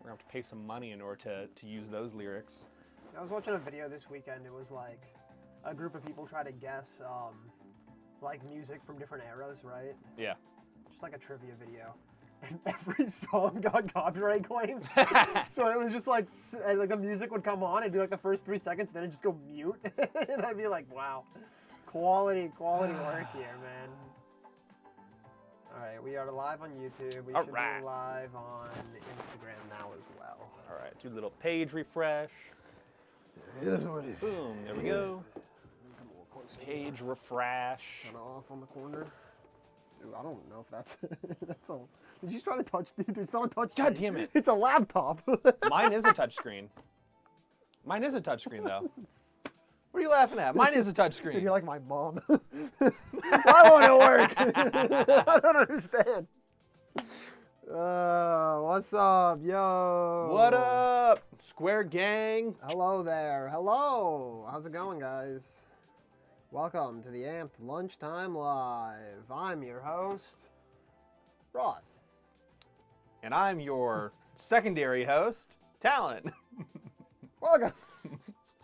We're going to have to pay some money in order to use those lyrics. I was watching a video this weekend. It was like a group of people try to guess like music from different eras, right? Yeah. Just like a trivia video. And every song got copyright claimed. So it was just like the music would come on and do like the first 3 seconds, then it'd just go mute. And I'd be like, wow, quality work here, man. All right, we are live on YouTube. We should be live on Instagram now as well. All right, do a little page refresh. It is what it is. Boom, there we go. Page refresh. Kind of off on the corner. Dude, I don't know if that's that's all. Did you try to touch? Dude, it's not a touch screen. God damn it! It's a laptop. Mine is a touchscreen. Mine is a touchscreen though. What are you laughing at? Mine is a touchscreen. Dude, you're like my mom. Why won't it work? I don't understand. What's up, yo? What up, Square Gang? Hello there. Hello. How's it going, guys? Welcome to the Amped Lunchtime Live. I'm your host, Ross. And I'm your secondary host, Talon. Welcome.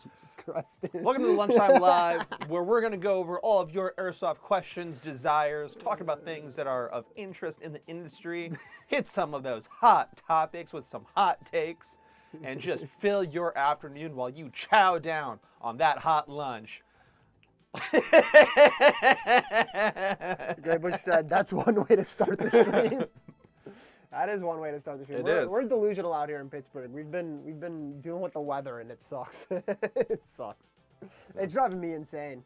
Jesus Christ. Welcome to the Lunchtime Live, where we're going to go over all of your Airsoft questions, desires, talk about things that are of interest in the industry, hit some of those hot topics with some hot takes, and just fill your afternoon while you chow down on that hot lunch. Greg Bush said that's one way to start the stream. That is one way to start the stream. We're delusional out here in Pittsburgh. We've been dealing with the weather and it sucks. It sucks. It's driving me insane.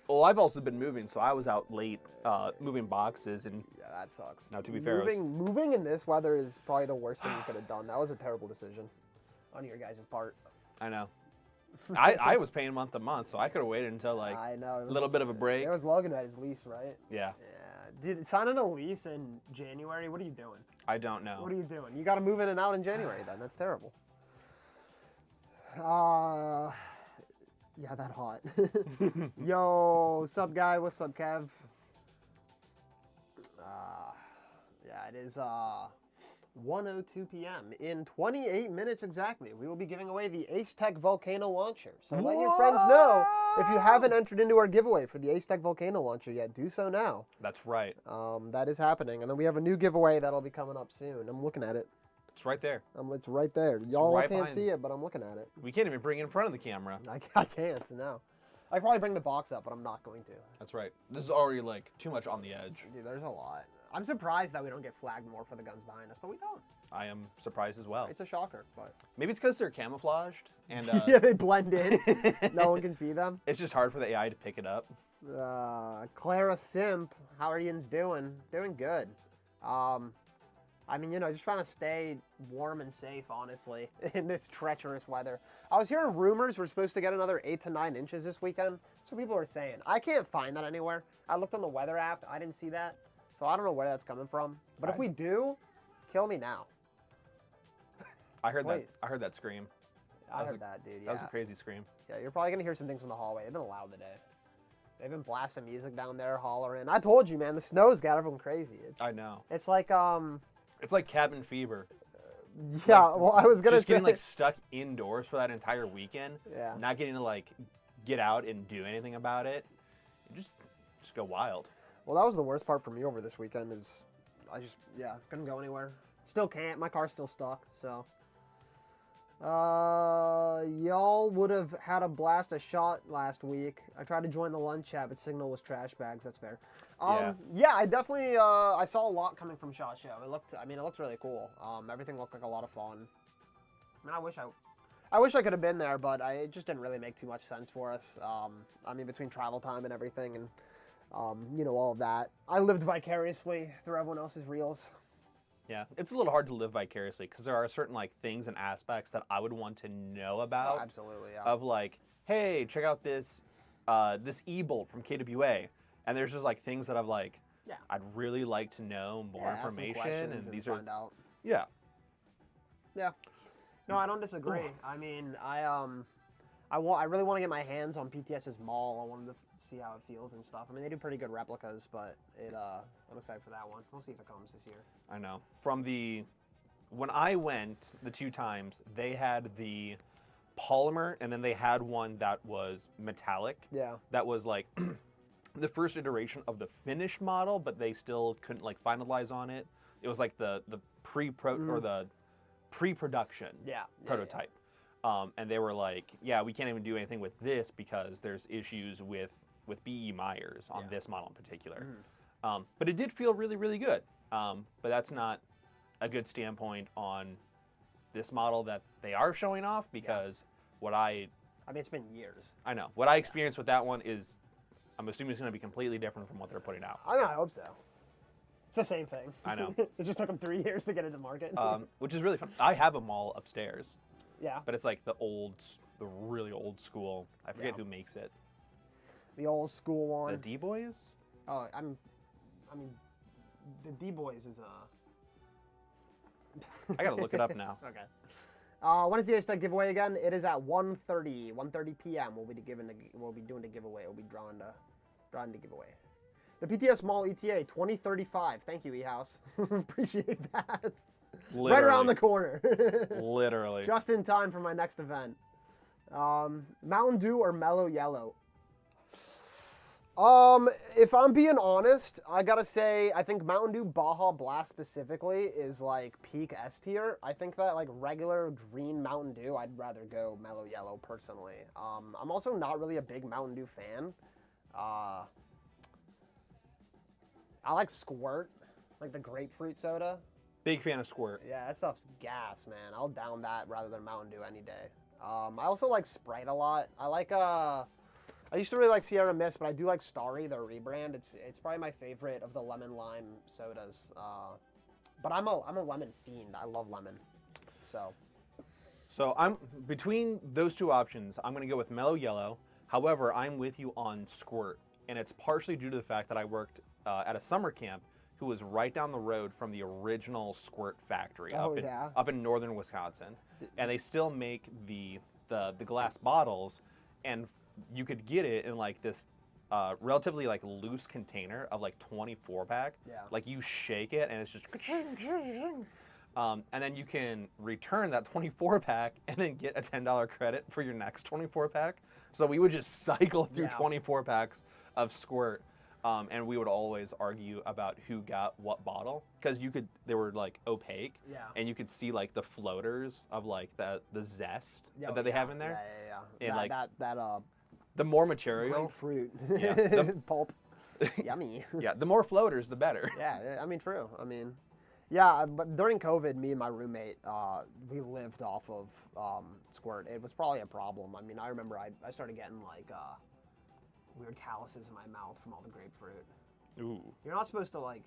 Well, I've also been moving, so I was out late moving boxes, and yeah, that sucks. Now, to be fair, moving in this weather is probably the worst thing you could have done. That was a terrible decision on your guys' part. I know. I was paying month to month, so I could have waited until like a little bit of a break. It was Logan at his lease, right? Yeah. Yeah. Dude, signing a lease in January? What are you doing? I don't know. What are you doing? You got to move in and out in January then. That's terrible. Yeah, that hot. Yo, sup guy? What's up, Kev? Yeah, it is 1:02 p.m. In 28 minutes exactly, we will be giving away the Ace Tech Volcano Launcher. So let your friends know, if you haven't entered into our giveaway for the Ace Tech Volcano Launcher yet, do so now. That's right. That is happening. And then we have a new giveaway that'll be coming up soon. I'm looking at it. It's right there. It's right there. Y'all can't see it, but I'm looking at it. We can't even bring it in front of the camera. I can't, no. I could probably bring the box up, but I'm not going to. That's right. This is already like too much on the edge. Dude, there's a lot. I'm surprised that we don't get flagged more for the guns behind us, but we don't. I am surprised as well. It's a shocker, but maybe it's because they're camouflaged and yeah, they blend in. No one can see them. It's just hard for the AI to pick it up. Clara Simp, how are yous doing? Doing good. I mean, you know, just trying to stay warm and safe, honestly, in this treacherous weather. I was hearing rumors we're supposed to get another 8 to 9 inches this weekend. That's what people are saying. I can't find that anywhere. I looked on the weather app. I didn't see that. So I don't know where that's coming from. But if we do, kill me now. I heard that. I heard that scream. I heard that, dude. Yeah. That was a crazy scream. Yeah, you're probably gonna hear some things from the hallway. They've been loud today. They've been blasting music down there, hollering. I told you, man. The snow's got everyone crazy. I know. It's like It's like cabin fever. Yeah. Like, well, I was gonna just getting like stuck indoors for that entire weekend. Yeah. Not getting to like get out and do anything about it. You just go wild. Well, that was the worst part for me over this weekend. Is I just couldn't go anywhere. Still can't. My car's still stuck. So. Y'all would have had a blast a shot last week. I tried to join the lunch chat, but signal was trash bags. That's fair. Yeah, I definitely I saw a lot coming from SHOT Show. It looked really cool. Everything looked like a lot of fun. I mean, I wish I could have been there, but it just didn't really make too much sense for us. I mean, between travel time and everything, and you know, all of that. I lived vicariously through everyone else's reels. Yeah, it's a little hard to live vicariously because there are certain like things and aspects that I would want to know about. Oh, absolutely, yeah. Of like, hey, check out this this E-bolt from KWA, and there's just like things that I've like, I'd really like to know more information, and these are, out. Yeah. No, I don't disagree. I mean, I really want to get my hands on PTS's Maul. I wanted to see how it feels and stuff. I mean, they do pretty good replicas, but I'm excited for that one. We'll see if it comes this year. I know. From the when I went the 2 times, they had the polymer, and then they had one that was metallic. Yeah. That was like the first iteration of the finished model, but they still couldn't like finalize on it. It was like the pre-production prototype. And they were like, yeah, we can't even do anything with this because there's issues with B.E. Myers on this model in particular. But it did feel really, really good. But that's not a good standpoint on this model that they are showing off, because I mean, it's been years. I know. What I experienced with that one is, I'm assuming it's going to be completely different from what they're putting out. I hope so. It's the same thing. I know. It just took them 3 years to get it to market. Which is really fun. I have them all upstairs. Yeah. But it's like the really old school. I forget who makes it. The old school one. The D-Boys? Oh, I mean, the D-Boys is I gotta look it up now. Okay. When is the A-Stack giveaway again? It is at 1:30 p.m. We'll be doing the giveaway. We'll be drawing the giveaway. The PTS Mall ETA 2035. Thank you, E-House. Appreciate that. Literally. Right around the corner. Literally. Just in time for my next event. Mountain Dew or Mellow Yellow? If I'm being honest, I gotta say, I think Mountain Dew Baja Blast specifically is like peak S tier. I think that like regular green Mountain Dew, I'd rather go Mellow Yellow personally. I'm also not really a big Mountain Dew fan. I like Squirt, like the grapefruit soda. Big fan of Squirt. Yeah, that stuff's gas, man. I'll down that rather than Mountain Dew any day. I also like Sprite a lot. I used to really like Sierra Mist, but I do like Starry, their rebrand. It's probably my favorite of the lemon lime sodas. But I'm a lemon fiend. I love lemon. So I'm between those 2 options. I'm gonna go with Mellow Yellow. However, I'm with you on Squirt, and it's partially due to the fact that I worked at a summer camp who was right down the road from the original Squirt factory up in northern Wisconsin, and they still make the glass bottles, and you could get it in like this relatively like loose container of like 24 pack. Yeah. Like you shake it and it's just and then you can return that 24 pack and then get a $10 credit for your next 24 pack. So we would just cycle through 24 packs of Squirt. And we would always argue about who got what bottle, because they were like opaque, and you could see like the floaters of like the zest that they have in there. Yeah. And that the more material, grapefruit, pulp, yummy. Yeah, the more floaters, the better. Yeah, I mean, true. I mean, yeah. But during COVID, me and my roommate, we lived off of Squirt. It was probably a problem. I mean, I remember I started getting like weird calluses in my mouth from all the grapefruit. Ooh. You're not supposed to like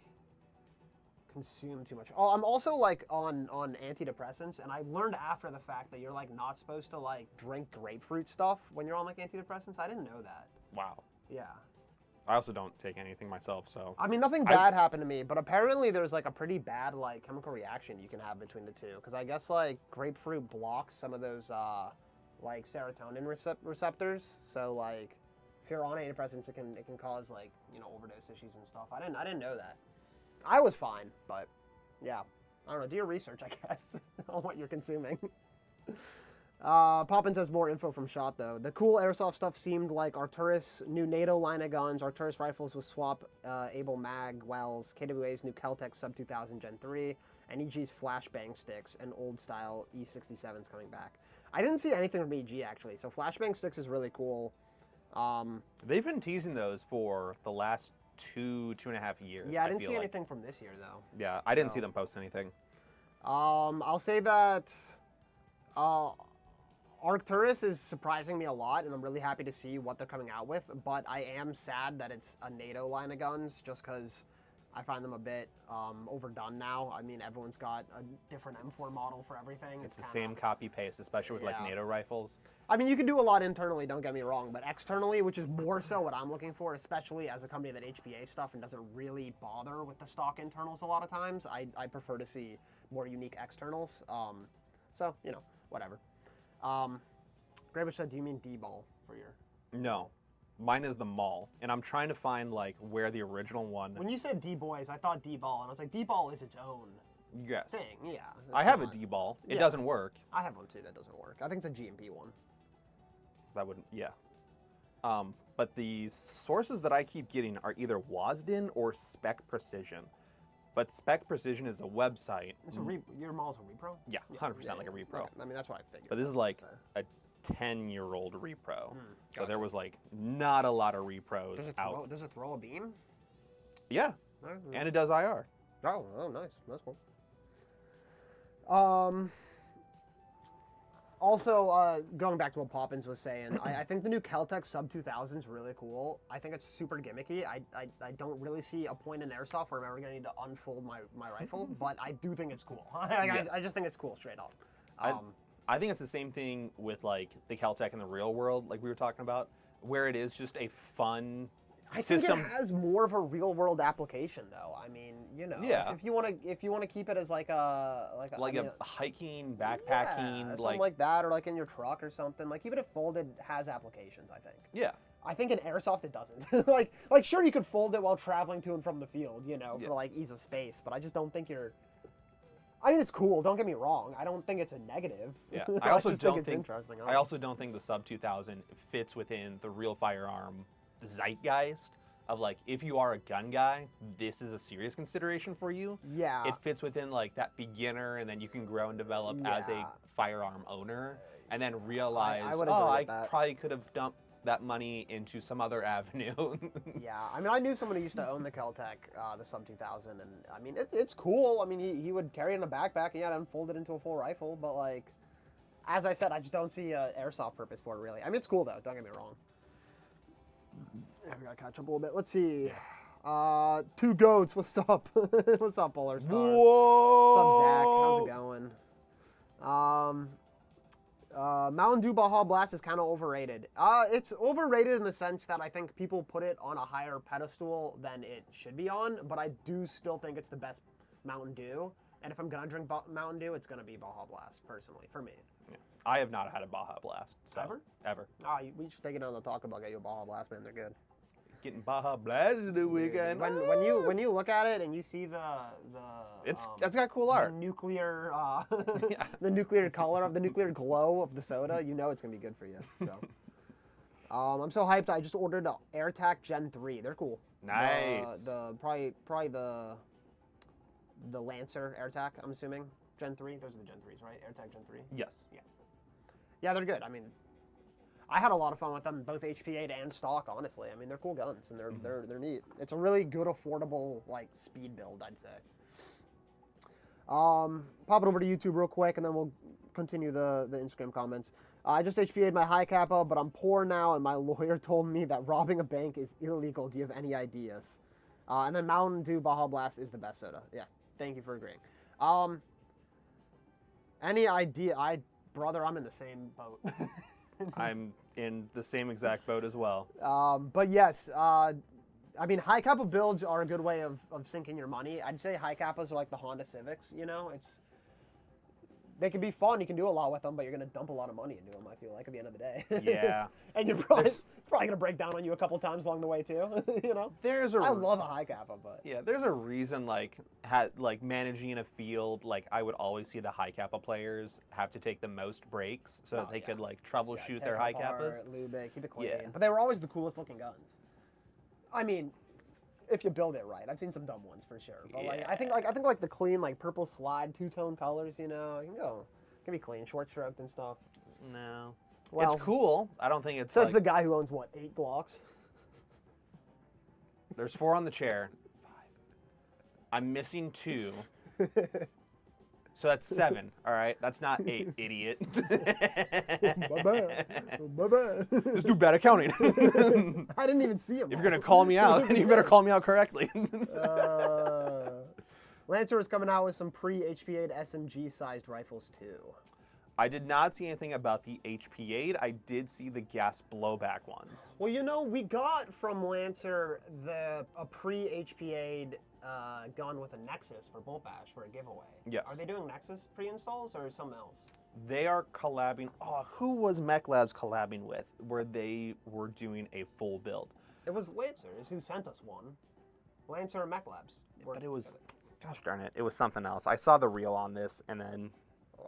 consume too much. Oh, I'm also like on antidepressants, and I learned after the fact that you're like not supposed to like drink grapefruit stuff when you're on like antidepressants. I didn't know that. Wow. Yeah. I also don't take anything myself, so. I mean, nothing bad happened to me, but apparently there's like a pretty bad like chemical reaction you can have between the two, because I guess like grapefruit blocks some of those like serotonin receptors. So like, if you're on antidepressants, it can cause like, you know, overdose issues and stuff. I didn't know that. I was fine, but yeah, I don't know. Do your research, I guess, on what you're consuming. Poppins has more info from SHOT though. The cool Airsoft stuff seemed like Arcturus new NATO line of guns, Arcturus rifles with swap able mag wells, KWA's new Keltec Sub 2000 Gen 3, and EG's flashbang sticks, and old style E77s coming back. I didn't see anything from EG actually, so flashbang sticks is really cool. They've been teasing those for the last two and a half years. Yeah, I didn't see anything from this year though. Yeah, I didn't see them post anything. I'll say that Arcturus is surprising me a lot, and I'm really happy to see what they're coming out with, but I am sad that it's a NATO line of guns, just because I find them a bit overdone now. I mean, everyone's got a different M4 model for everything. It's the same copy-paste, especially with like NATO rifles. I mean, you can do a lot internally, don't get me wrong, but externally, which is more so what I'm looking for, especially as a company that HPA stuff and doesn't really bother with the stock internals a lot of times, I prefer to see more unique externals. So, you know, whatever. Grabish said, do you mean D-ball for your... No. Mine is the mall, and I'm trying to find like where the original one... When you said D-boys, I thought D-ball, and I was like, D-ball is its own Yes. thing. Yeah. I it's have not- a D-ball. It Yeah. doesn't work. I have one too that doesn't work. I think it's a GMP one. That wouldn't, yeah. But the sources that I keep getting are either Wasden or Spec Precision. But Spec Precision is a website. It's your model's a repro? Yeah, 100% like a repro. Okay. I mean, that's what I figured. But this is like So- a 10-year-old repro. So gotcha. there was like not a lot of repros Does it out. Does it throw a beam? Yeah, and it does IR. Oh, nice. That's cool. Also, going back to what Poppins was saying, I think the new Keltec Sub 2000 is really cool. I think it's super gimmicky. I don't really see a point in Airsoft where I'm ever going to need to unfold my rifle, but I do think it's cool. Yes. I just think it's cool, straight up. I think it's the same thing with like the Keltec in the real world, like we were talking about, where it is just a fun I system. think it has more of a real world application, though. I mean, you know, Yeah. if you want to keep it as like a hiking, yeah, backpacking, something like that, or like in your truck or something. Like even if folded has applications, I think. yeah. I think in Airsoft it doesn't. like sure you could fold it while traveling to and from the field, you know, for like ease of space, but I just don't think you're. I mean, it's cool. Don't get me wrong. I don't think it's a negative. Yeah. I also just don't think it's think. interesting. I also don't think the Sub 2000 fits within the real firearm zeitgeist of like if you are a gun guy, this is a serious consideration for you. Yeah. It fits within like that beginner, and then you can grow and develop as a Yeah. firearm owner, and then realize, I would oh, agree I with that. probably could have dumped that money into some other avenue. Yeah, I mean, I knew someone who used to own the Keltec, the Sub 2000, and I mean, it's cool. I mean, he would carry it in a backpack, and yeah, unfold it into a full rifle, but like, as I said, I just don't see a airsoft purpose for it, really. I mean, it's cool, though, don't get me wrong. Yeah, we gotta catch up a little bit. Let's see. Two Goats, what's up? What's up, Polar Star? Whoa! What's up, Zach? How's it going? Mountain Dew Baja Blast is kind of overrated. It's overrated in the sense that I think people put it on a higher pedestal than it should be on, but I do still think it's the best Mountain Dew. And if I'm gonna drink Mountain Dew, it's gonna be Baja Blast, personally, for me. Yeah. I have not had a Baja Blast. So, Ever? Ever. We should take it on the talk about get you a Baja Blast, man. They're good. Getting Baja Blast the weekend. When you look at it and you see the It's got cool art. the nuclear the nuclear color of the nuclear glow of the soda, you know it's gonna be good for you. So I'm so hyped. I just ordered the AirTac Gen 3. They're cool. Nice. The probably the Lancer AirTac, I'm assuming. Gen 3. Those are the Gen 3s, right? AirTac Gen 3. Yes. Yeah, they're good. I mean, I had a lot of fun with them, both HP8 and stock. Honestly, I mean, they're cool guns and they're neat. It's a really good, affordable like speed build, I'd say. Pop it over to YouTube real quick, and then we'll continue the Instagram comments. I just HPA'd my high kappa, but I'm poor now, and my lawyer told me that robbing a bank is illegal. Do you have any ideas? And then Mountain Dew Baja Blast is the best soda. Yeah, thank you for agreeing. Any idea? Brother, I'm in the same boat. I'm in the same exact boat as well. But yes, I mean, high kappa builds are a good way of sinking your money. I'd say high kappas are like the Honda Civics, you know? They can be fun, you can do a lot with them, but you're going to dump a lot of money into them, I feel like, at the end of the day. Yeah. And you're probably going to break down on you a couple times along the way, too, you know? I love a high kappa, but... Yeah, there's a reason, like managing a field, like, I would always see the high kappa players have to take the most breaks so that they could, like, troubleshoot their high kappas. Lube it, keep it clean. Yeah. But they were always the coolest looking guns. I mean, if you build it right. I've seen some dumb ones for sure. But I think the clean, like, purple slide, two-tone colors, you know, it can be clean, short-stroked and stuff. No. Well, it's cool. I don't think it's says like, the guy who owns, what, 8 Glocks? There's 4 on the chair. 5. I'm missing 2. So that's 7, all right? That's not 8, idiot. My bad. Just do bad accounting. I didn't even see him. If you're going to call me out, then you better call me out correctly. Lancer is coming out with some pre-HP8 SMG-sized rifles, too. I did not see anything about the HP8. I did see the gas blowback ones. Well, you know, we got from Lancer a pre-HP8 gun with a Nexus for Bolt Bash for a giveaway. Yes. Are they doing Nexus pre-installs or something else? They are collabing. Oh, who was Mech Labs collabing with where they were doing a full build? It was Lancer is who sent us one. Lancer and Mech Labs. But it was Gosh darn it, it was something else. I saw the reel on this, and then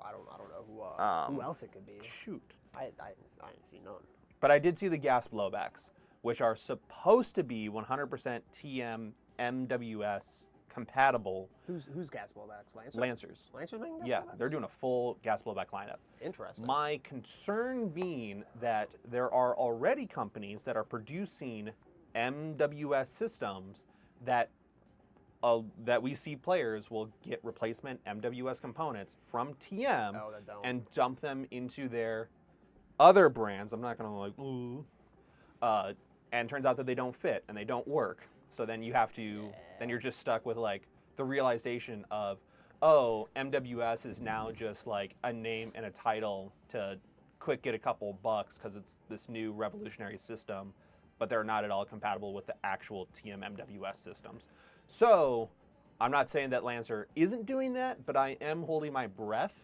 I don't know who else it could be. shoot. I didn't see none. But I did see the gas blowbacks, which are supposed to be 100% TM MWS compatible. Who's gas blowbacks? Lancers. Lancers making gas blowbacks? They're doing a full gas blowback lineup. Interesting. My concern being that there are already companies that are producing MWS systems that we see players will get replacement MWS components from TM and dump them into their other brands. I'm not gonna like, ooh. And turns out that they don't fit and they don't work. So then you have to, then you're just stuck with like the realization of, oh, MWS is now just like a name and a title to quick get a couple bucks because it's this new revolutionary system, but they're not at all compatible with the actual TM MWS systems. So I'm not saying that Lancer isn't doing that, but I am holding my breath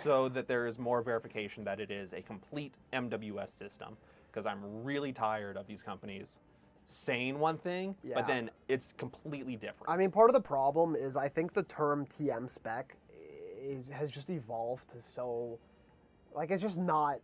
so that there is more verification that it is a complete MWS system, because I'm really tired of these companies saying one thing, but then it's completely different. I mean, part of the problem is I think the term TM spec has just evolved to so, like, it's just not,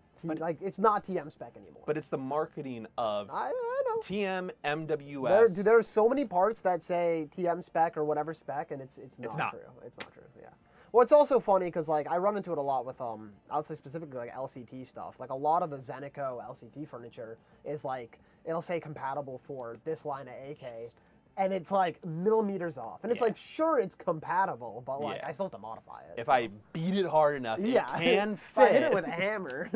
it's not TM spec anymore. But it's the marketing of I know. TM MWS. There are so many parts that say TM spec or whatever spec, and it's not true. It's not true, yeah. Well, it's also funny because, like, I run into it a lot with, I'll say specifically, like, LCT stuff. Like, a lot of the Zenico LCT furniture is, like, it'll say compatible for this line of AK, and it's, like, millimeters off. And it's like, sure, it's compatible, but, like, I still have to modify it. If I beat it hard enough, it can fit. If I hit it with a hammer.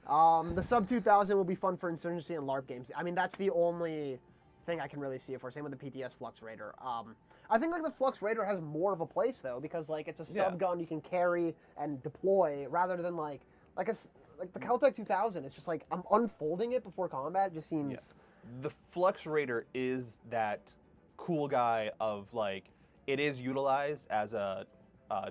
The Sub 2000 will be fun for Insurgency and LARP games. I mean, that's the only thing I can really see it for. Same with the PTS Flux Raider. I think like the Flux Raider has more of a place though, because like it's a sub gun you can carry and deploy rather than like the Caltech 2000. It's just like I'm unfolding it before combat. It just seems. Yeah. The Flux Raider is that cool guy of like it is utilized as a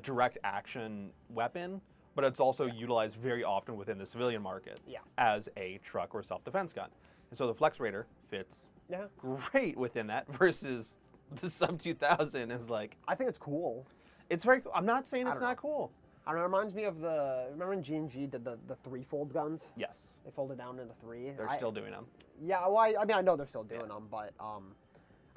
direct action weapon, but it's also utilized very often within the civilian market as a truck or self-defense gun. And so the Flex Raider fits great within that versus the Sub 2000 is like... I think it's cool. It's very cool. I'm not saying it's not cool. I don't know, it reminds me of remember when G&G did the threefold guns? Yes. They folded down into three. They're still doing them. Yeah, well, I mean, I know they're still doing them, but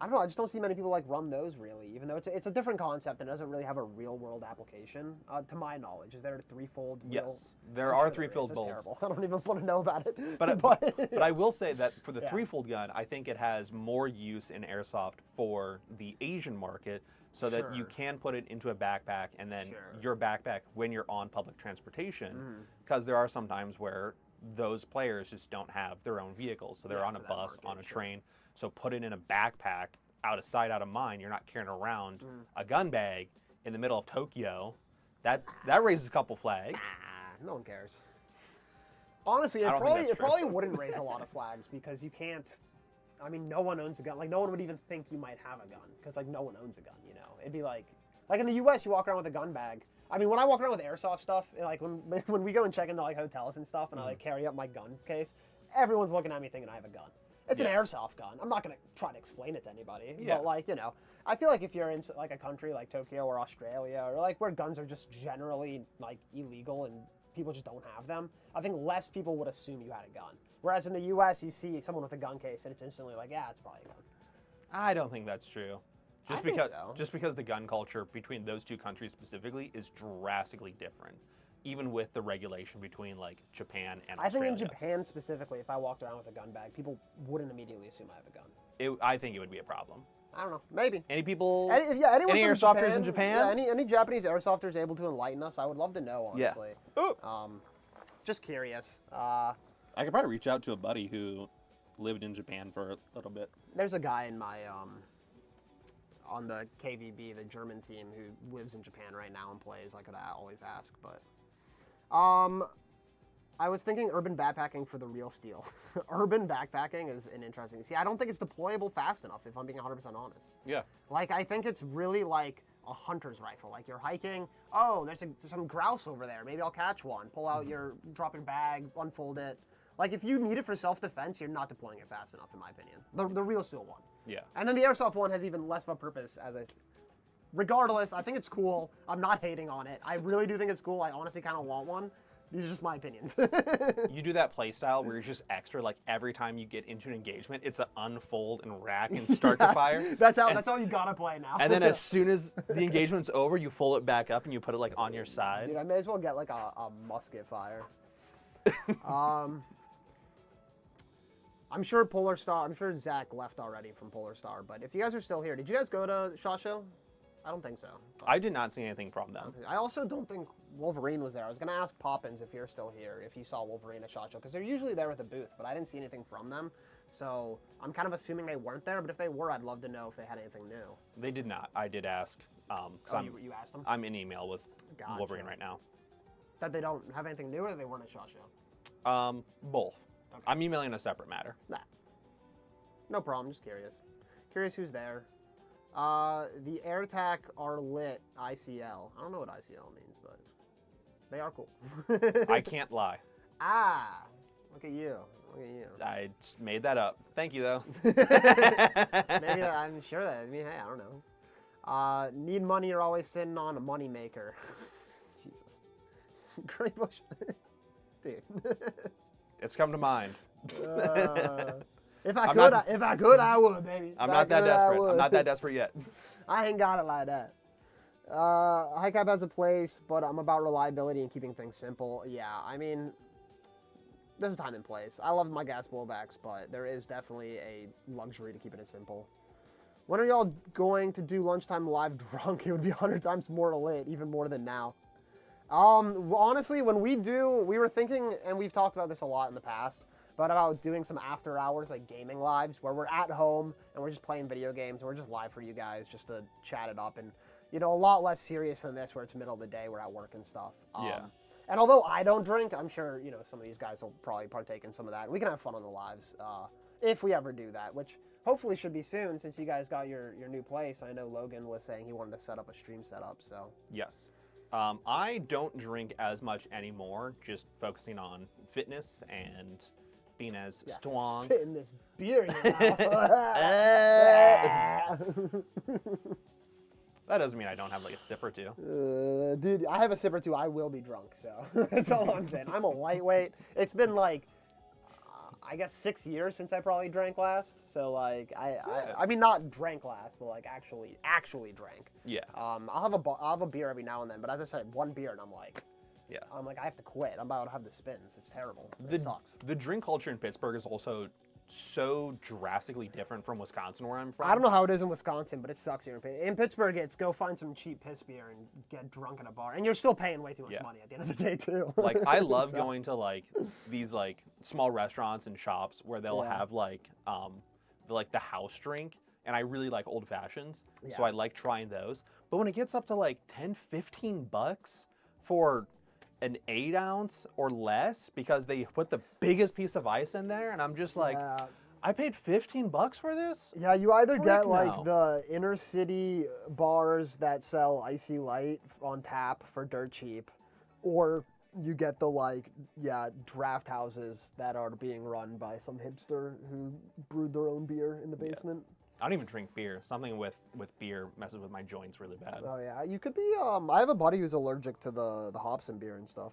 I don't know, I just don't see many people like run those really, even though it's a different concept and it doesn't really have a real world application, to my knowledge. Is there a threefold? Yes, there are threefold bolts. Terrible. I don't even want to know about it. But I will say that for the threefold gun, I think it has more use in Airsoft for the Asian market, so that you can put it into a backpack and then your backpack when you're on public transportation, because there are some times where those players just don't have their own vehicles, so they're on a bus, on a train. So put it in a backpack, out of sight, out of mind. You're not carrying around a gun bag in the middle of Tokyo. That raises a couple flags. No one cares. Honestly, it probably wouldn't raise a lot of flags because you can't. I mean, no one owns a gun. Like, no one would even think you might have a gun because, like, no one owns a gun. You know, it'd be like in the U.S., you walk around with a gun bag. I mean, when I walk around with Airsoft stuff, like when we go and check into like hotels and stuff, and I like carry up my gun case, everyone's looking at me thinking I have a gun. It's an airsoft gun. I'm not going to try to explain it to anybody. But, like, you know, I feel like if you're in, like, a country like Tokyo or Australia or, like, where guns are just generally, like, illegal and people just don't have them, I think less people would assume you had a gun. Whereas in the U.S., you see someone with a gun case and it's instantly like, yeah, it's probably a gun. I don't think that's true. Just because the gun culture between those two countries specifically is drastically different. Even with the regulation between like Japan and Australia. I think in Japan specifically, if I walked around with a gun bag, people wouldn't immediately assume I have a gun. I think it would be a problem. I don't know. Maybe. Any people? Any airsofters in Japan? Yeah, any Japanese airsofters able to enlighten us? I would love to know, honestly. Yeah. Just curious. I could probably reach out to a buddy who lived in Japan for a little bit. There's a guy in my on the KVB, the German team, who lives in Japan right now and plays. I could always ask, but. I was thinking urban backpacking for the real steel. Urban backpacking is an interesting. See, I don't think it's deployable fast enough, if I'm being 100% honest. Yeah. Like, I think it's really like a hunter's rifle. Like, you're hiking. Oh, there's some grouse over there. Maybe I'll catch one. Pull out drop your bag, unfold it. Like, if you need it for self-defense, you're not deploying it fast enough, in my opinion. The real steel one. Yeah. And then the airsoft one has even less of a purpose, as I regardless, I think it's cool. I'm not hating on it. I really do think it's cool. I honestly kind of want one. These are just my opinions. You do that play style where you're just extra, like every time you get into an engagement, it's an unfold and rack and start to fire. That's how you gotta play now. And then as soon as the engagement's over, you fold it back up and you put it like on your side. Dude, I may as well get like a musket fire. I'm sure Polar Star, I'm sure Zach left already from Polar Star, but if you guys are still here, did you guys go to SHOT Show? I don't think so. I did not see anything from them. I also don't think Wolverine was there. I was going to ask Poppins if you're still here, if you saw Wolverine at SHOT Show, because they're usually there with a booth, but I didn't see anything from them. So I'm kind of assuming they weren't there, but if they were, I'd love to know if they had anything new. They did not. I did ask. You asked them? I'm in email with Gotcha. Wolverine right now. That they don't have anything new, or they weren't at SHOT Show? Both. Okay. I'm emailing a separate matter. Nah. No problem, just curious. Curious who's there. The AirTac are lit ICL. I don't know what ICL means, but they are cool. I can't lie. Ah, look at you. Look at you. I just made that up. Thank you, though. Maybe I'm sure that. I mean, hey, I don't know. Need money, you're always sitting on a money maker. Jesus. Great Bush. Dude. It's come to mind. If I could, I would, baby. I'm not that desperate. I'm not that desperate yet. I ain't got it like that. High cap has a place, but I'm about reliability and keeping things simple. Yeah, I mean, there's a time and place. I love my gas blowbacks, but there is definitely a luxury to keeping it simple. When are y'all going to do lunchtime live drunk? It would be 100 times more lit, even more than now. Honestly, when we were thinking, and we've talked about this a lot in the past, but about doing some after hours, like gaming lives, where we're at home and we're just playing video games and we're just live for you guys just to chat it up. And, you know, a lot less serious than this where it's middle of the day, we're at work and stuff. Yeah. And although I don't drink, I'm sure, you know, some of these guys will probably partake in some of that. We can have fun on the lives if we ever do that, which hopefully should be soon since you guys got your new place. I know Logan was saying he wanted to set up a stream setup, so. Yes. I don't drink as much anymore, just focusing on fitness and being as strong. Fitting this beer in your mouth. That doesn't mean I don't have like a sip or two. Dude, I have a sip or two. I will be drunk, so that's all I'm saying. I'm a lightweight. It's been like, I guess 6 years since I probably drank last. So like, I mean not drank last, but like actually drank. Yeah. I'll have a beer every now and then, but as I said, one beer and I'm like, yeah. I'm like, I have to quit. I'm about to have the spins. It's terrible. It sucks. The drink culture in Pittsburgh is also so drastically different from Wisconsin, where I'm from. I don't know how it is in Wisconsin, but it sucks here. In Pittsburgh, it's go find some cheap piss beer and get drunk at a bar. And you're still paying way too much money at the end of the day, too. Like, I love going to, like, these, like, small restaurants and shops where they'll have, like, the house drink. And I really like old fashions, so I like trying those. But when it gets up to, like, 10, 15 bucks for an 8 ounce or less because they put the biggest piece of ice in there, and I'm just like, I paid 15 bucks for this? Yeah, you either get no. like the inner city bars that sell Icy Light on tap for dirt cheap, or you get the like, draft houses that are being run by some hipster who brewed their own beer in the basement. I don't even drink beer. Something with beer messes with my joints really bad. Oh yeah, you could be. I have a buddy who's allergic to the hops in beer and stuff.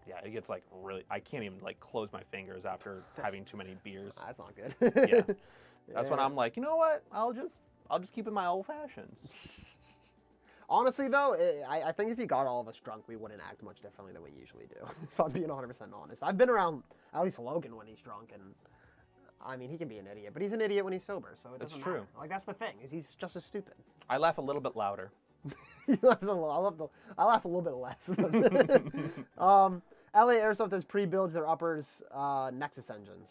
Yeah, it gets like really. I can't even like close my fingers after having too many beers. That's not good. Yeah, that's when I'm like, you know what? I'll just keep it my old fashions. Honestly, though, I think if you got all of us drunk, we wouldn't act much differently than we usually do. If I'm being 100% honest, I've been around at least Logan when he's drunk, and I mean, he can be an idiot, but he's an idiot when he's sober, so it doesn't matter. Like, that's the thing, is he's just as stupid. I laugh a little bit louder. He laughs a little, I laugh a little bit less. LA Airsoft has pre-builds their uppers Nexus engines.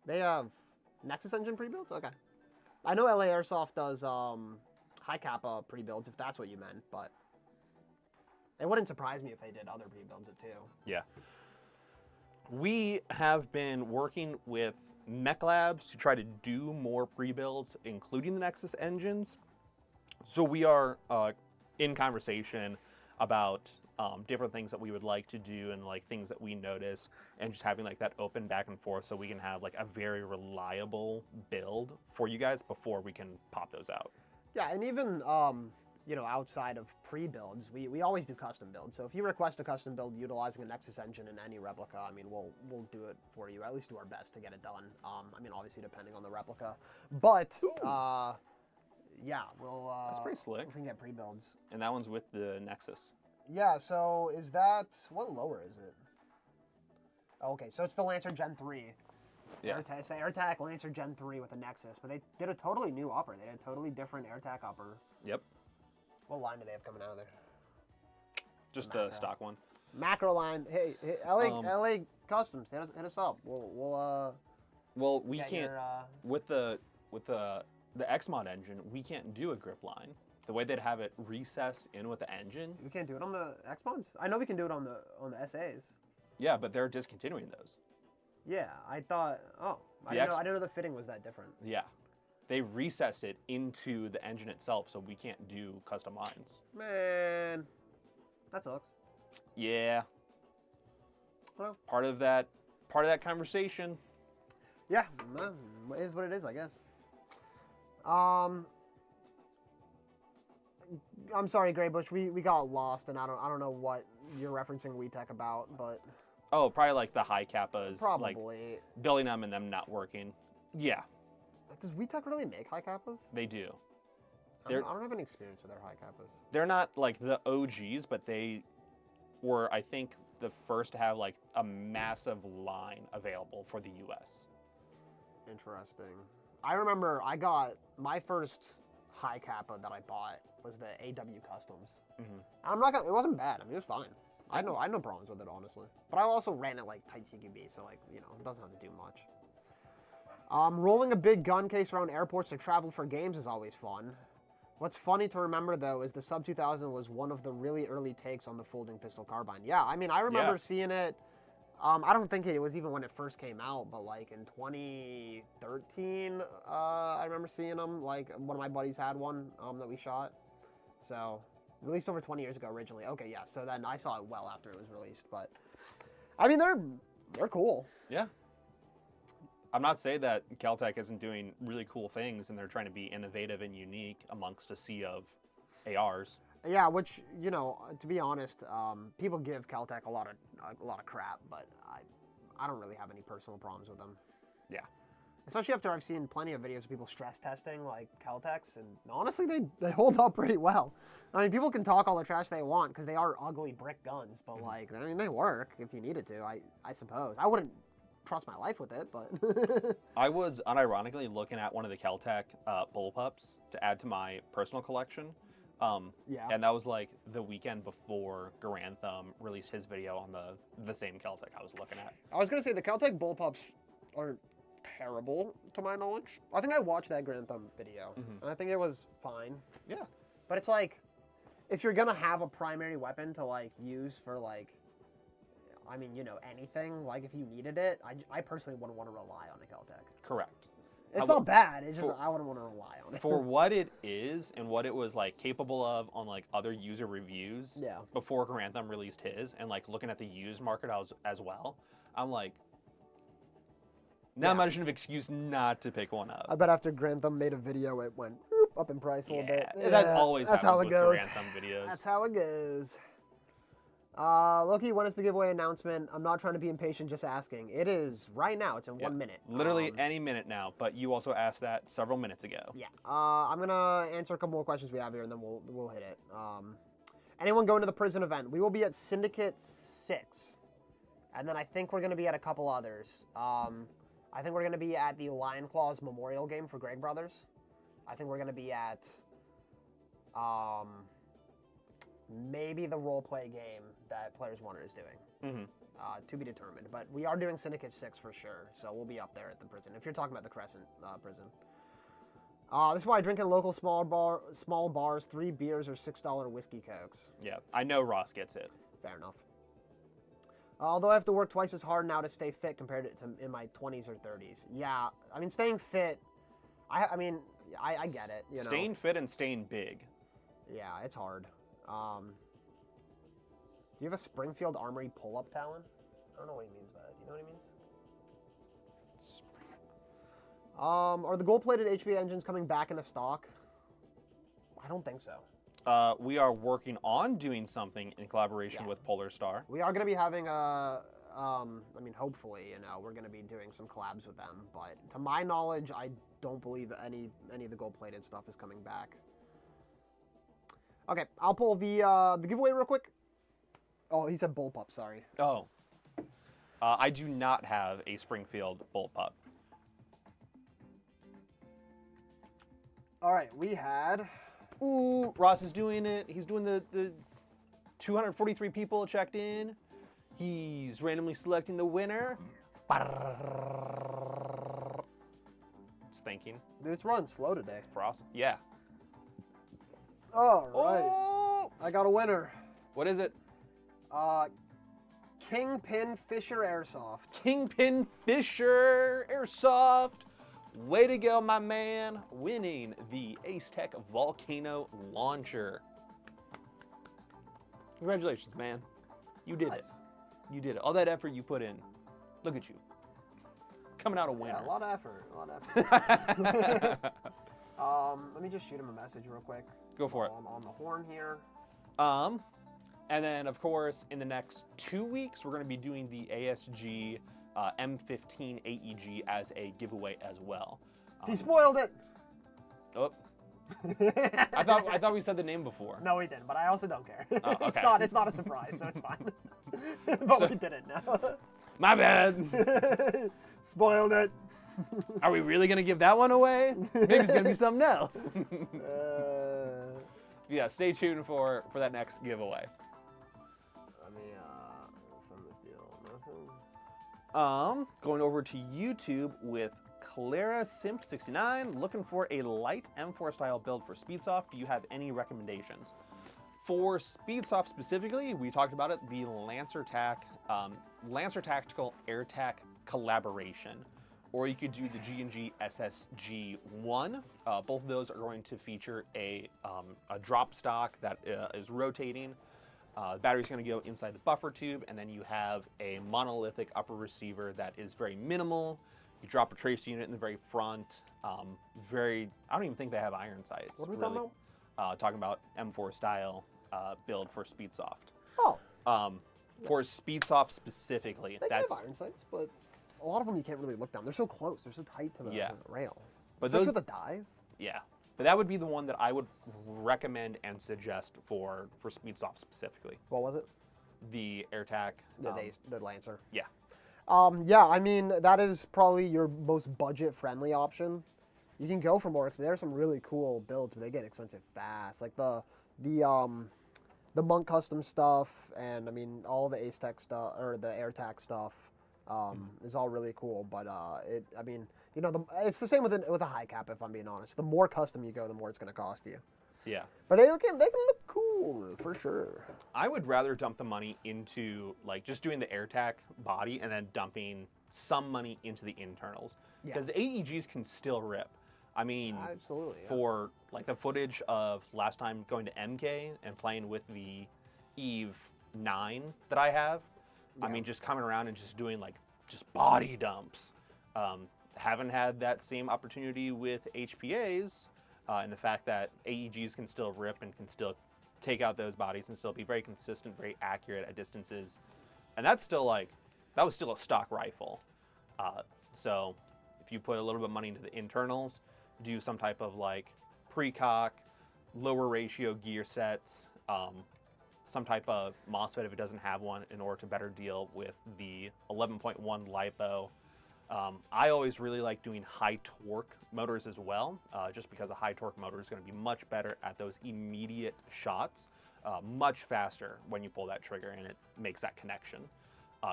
They have Nexus engine pre-builds? Okay. I know LA Airsoft does high kappa pre-builds, if that's what you meant, but it wouldn't surprise me if they did other pre-builds too. Yeah. We have been working with Mech Labs to try to do more pre-builds, including the Nexus engines. So we are in conversation about different things that we would like to do and like things that we notice, and just having like that open back and forth so we can have like a very reliable build for you guys before we can pop those out. Yeah, and even you know, outside of pre-builds, we always do custom builds. So if you request a custom build utilizing a Nexus engine in any replica, I mean, we'll do it for you. At least do our best to get it done. I mean, obviously depending on the replica, but yeah, we'll. That's pretty slick. We can get pre-builds. And that one's with the Nexus. Yeah. So is that what lower is it? Okay, so it's the Lancer Gen 3. Yeah. It's the AirTac Lancer Gen 3 with a Nexus, but they did a totally new upper. They did a totally different AirTac upper. Yep. What line do they have coming out of there? Just the stock one. Macro line. Hey, LA Customs, hit us up. Well, we get can't with the Xmod engine. We can't do a grip line. The way they'd have it recessed in with the engine. We can't do it on the X-Mods? I know we can do it on the SAs. Yeah, but they're discontinuing those. Yeah, I thought. Oh, I didn't know the fitting was that different. Yeah, they recessed it into the engine itself, so we can't do custom lines. Man, that sucks. Yeah. Well, part of that conversation. Yeah, it is what it is, I guess. I'm sorry, Grey Bush. We got lost, and I don't know what you're referencing WeTech about, but Oh, probably like the high kappas. probably. Like building them and them not working. Yeah, Does WeTech really make high kappas? they do. I don't have any experience with their high kappas. They're not like the OGs, but they were, I think, the first to have like a massive line available for the US. Interesting. I remember I got my first high kappa that I bought was the AW Customs. Mm-hmm. I'm not gonna. It wasn't bad. I mean, it was fine. I had no problems with it, honestly. But I also ran it like tight CQB, so like, you know, it doesn't have to do much. Rolling a big gun case around airports to travel for games is always fun. What's funny to remember though is the Sub 2000 was one of the really early takes on the folding pistol carbine. Yeah, I mean, I remember seeing it. I don't think it was even when it first came out, but like in 2013, I remember seeing them. Like one of my buddies had one that we shot. So released over 20 years ago originally. Okay, yeah. So then I saw it well after it was released, but I mean they're cool. Yeah. I'm not saying that Caltech isn't doing really cool things and they're trying to be innovative and unique amongst a sea of ARs. Yeah, which, you know, to be honest, people give Caltech a lot of crap, but I don't really have any personal problems with them. Yeah. Especially after I've seen plenty of videos of people stress testing like Caltechs, and honestly, they hold up pretty well. I mean, people can talk all the trash they want because they are ugly brick guns, but like, I mean, they work if you needed to. I suppose I wouldn't trust my life with it, but I was unironically looking at one of the Caltech bullpups to add to my personal collection. Yeah. And that was like the weekend before Garantham released his video on the same Caltech I was looking at. I was gonna say the Caltech bullpups aren't terrible to my knowledge. I think I watched that Grantham video, and I think it was fine. Yeah. But it's like, if you're gonna have a primary weapon to like use for like, I mean, you know, anything, like if you needed it, I personally wouldn't want to rely on a Caltech. Correct. It's not bad, it's just I wouldn't want to rely on it. For what it is and what it was like capable of on like other user reviews before Grantham released his, and like looking at the used market as well, I'm like, not much of an excuse not to pick one up. I bet after Grantham made a video, it went up in price a little bit. That always that's happens how it with goes. Grantham videos. That's how it goes. Loki, when is the giveaway announcement? I'm not trying to be impatient, just asking. It is right now. It's in 1 minute. Literally any minute now, but you also asked that several minutes ago. Yeah. I'm going to answer a couple more questions we have here, and then we'll hit it. Anyone going to the prison event? We will be at Syndicate 6. And then I think we're going to be at a couple others. I think we're going to be at the Lion Claws Memorial game for Greg Brothers. I think we're going to be at maybe the role-play game that Players Wanted is doing. To be determined. But we are doing Syndicate 6 for sure, so we'll be up there at the prison, if you're talking about the Crescent prison. This is why I drink in local small bars, 3 beers or $6 whiskey cokes. Yeah, I know Ross gets it. Fair enough. Although I have to work twice as hard now to stay fit compared to in my 20s or 30s. Yeah, I mean, staying fit, I mean, I get it. You know? Staying fit and staying big. Yeah, it's hard. Do you have a Springfield Armory pull-up talon? I don't know what he means by that. Do you know what he means? Are the gold-plated HV engines coming back into stock? don't think so. We are working on doing something in collaboration with Polar Star. We are going to be having I mean, hopefully, you know, we're going to be doing some collabs with them. But to my knowledge, I don't believe any of the gold-plated stuff is coming back. Okay, I'll pull the giveaway real quick. Oh, he said bullpup, sorry. Oh. I do not have a Springfield bullpup. All right, we had... Ooh, Ross is doing it. He's doing the 243 people checked in. He's randomly selecting the winner. Just thinking. Dude, it's running slow today. Frost. Yeah. All right. Oh! I got a winner. What is it? Kingpin Fisher Airsoft. Kingpin Fisher Airsoft. Way to go, my man. Winning the Ace Tech Volcano Launcher. Congratulations, man. You did it. You did it. All that effort you put in. Look at you. Coming out a winner. Yeah, a lot of effort. Let me just shoot him a message real quick. Go for it. I'm on the horn here. And then, of course, in the next 2 weeks, we're going to be doing the ASG M15 AEG as a giveaway as well. He spoiled it. Oh. I thought we said the name before. No, we didn't, but I also don't care. Oh, okay. It's not a surprise, so it's fine. But we didn't now. My bad. Spoiled it. Are we really gonna give that one away? Maybe it's gonna be something else. Yeah, stay tuned for that next giveaway. Let me send this deal. Nothing. Going over to YouTube with Clara Simp 69, looking for a light M4 style build for Speedsoft. Do you have any recommendations? For Speedsoft specifically, we talked about it, the Lancer Tactical AirTac collaboration, or you could do the G&G SSG1. Both of those are going to feature a drop stock that is rotating. The battery's going to go inside the buffer tube, and then you have a monolithic upper receiver that is very minimal. You drop a trace unit in the very front. I don't even think they have iron sights. What are we talking about? Talking about M4 style build for Speedsoft. Oh. For Speedsoft specifically, They have iron sights, but a lot of them you can't really look down. They're so close. They're so tight to the rail. But especially those with the dies. Yeah. But that would be the one that I would recommend and suggest for Speedsoft specifically. What was it? The AirTac. The Lancer. Yeah. Yeah, I mean, that is probably your most budget-friendly option. You can go for more expensive. There are some really cool builds, but they get expensive fast. Like the Monk Custom stuff, and I mean, all the Ace Tech stuff, or the AirTac stuff, is all really cool. But I mean, you know, it's the same with a high cap, if I'm being honest. The more custom you go, the more it's going to cost you. Yeah. But they can look cool, for sure. I would rather dump the money into, like, just doing the AirTac body and then dumping some money into the internals. Because AEGs can still rip. I mean, absolutely, for, like, the footage of last time going to MK and playing with the Eve 9 that I have, I mean, just coming around and just doing, like, just body dumps. Haven't had that same opportunity with HPAs, and the fact that AEGs can still rip and can still take out those bodies and still be very consistent, very accurate at distances. And that's still that was still a stock rifle. So if you put a little bit of money into the internals, do some type of pre-cock, lower ratio gear sets, some type of MOSFET if it doesn't have one in order to better deal with the 11.1 LiPo. I always really like doing high torque motors as well, just because a high torque motor is going to be much better at those immediate shots, much faster when you pull that trigger and it makes that connection,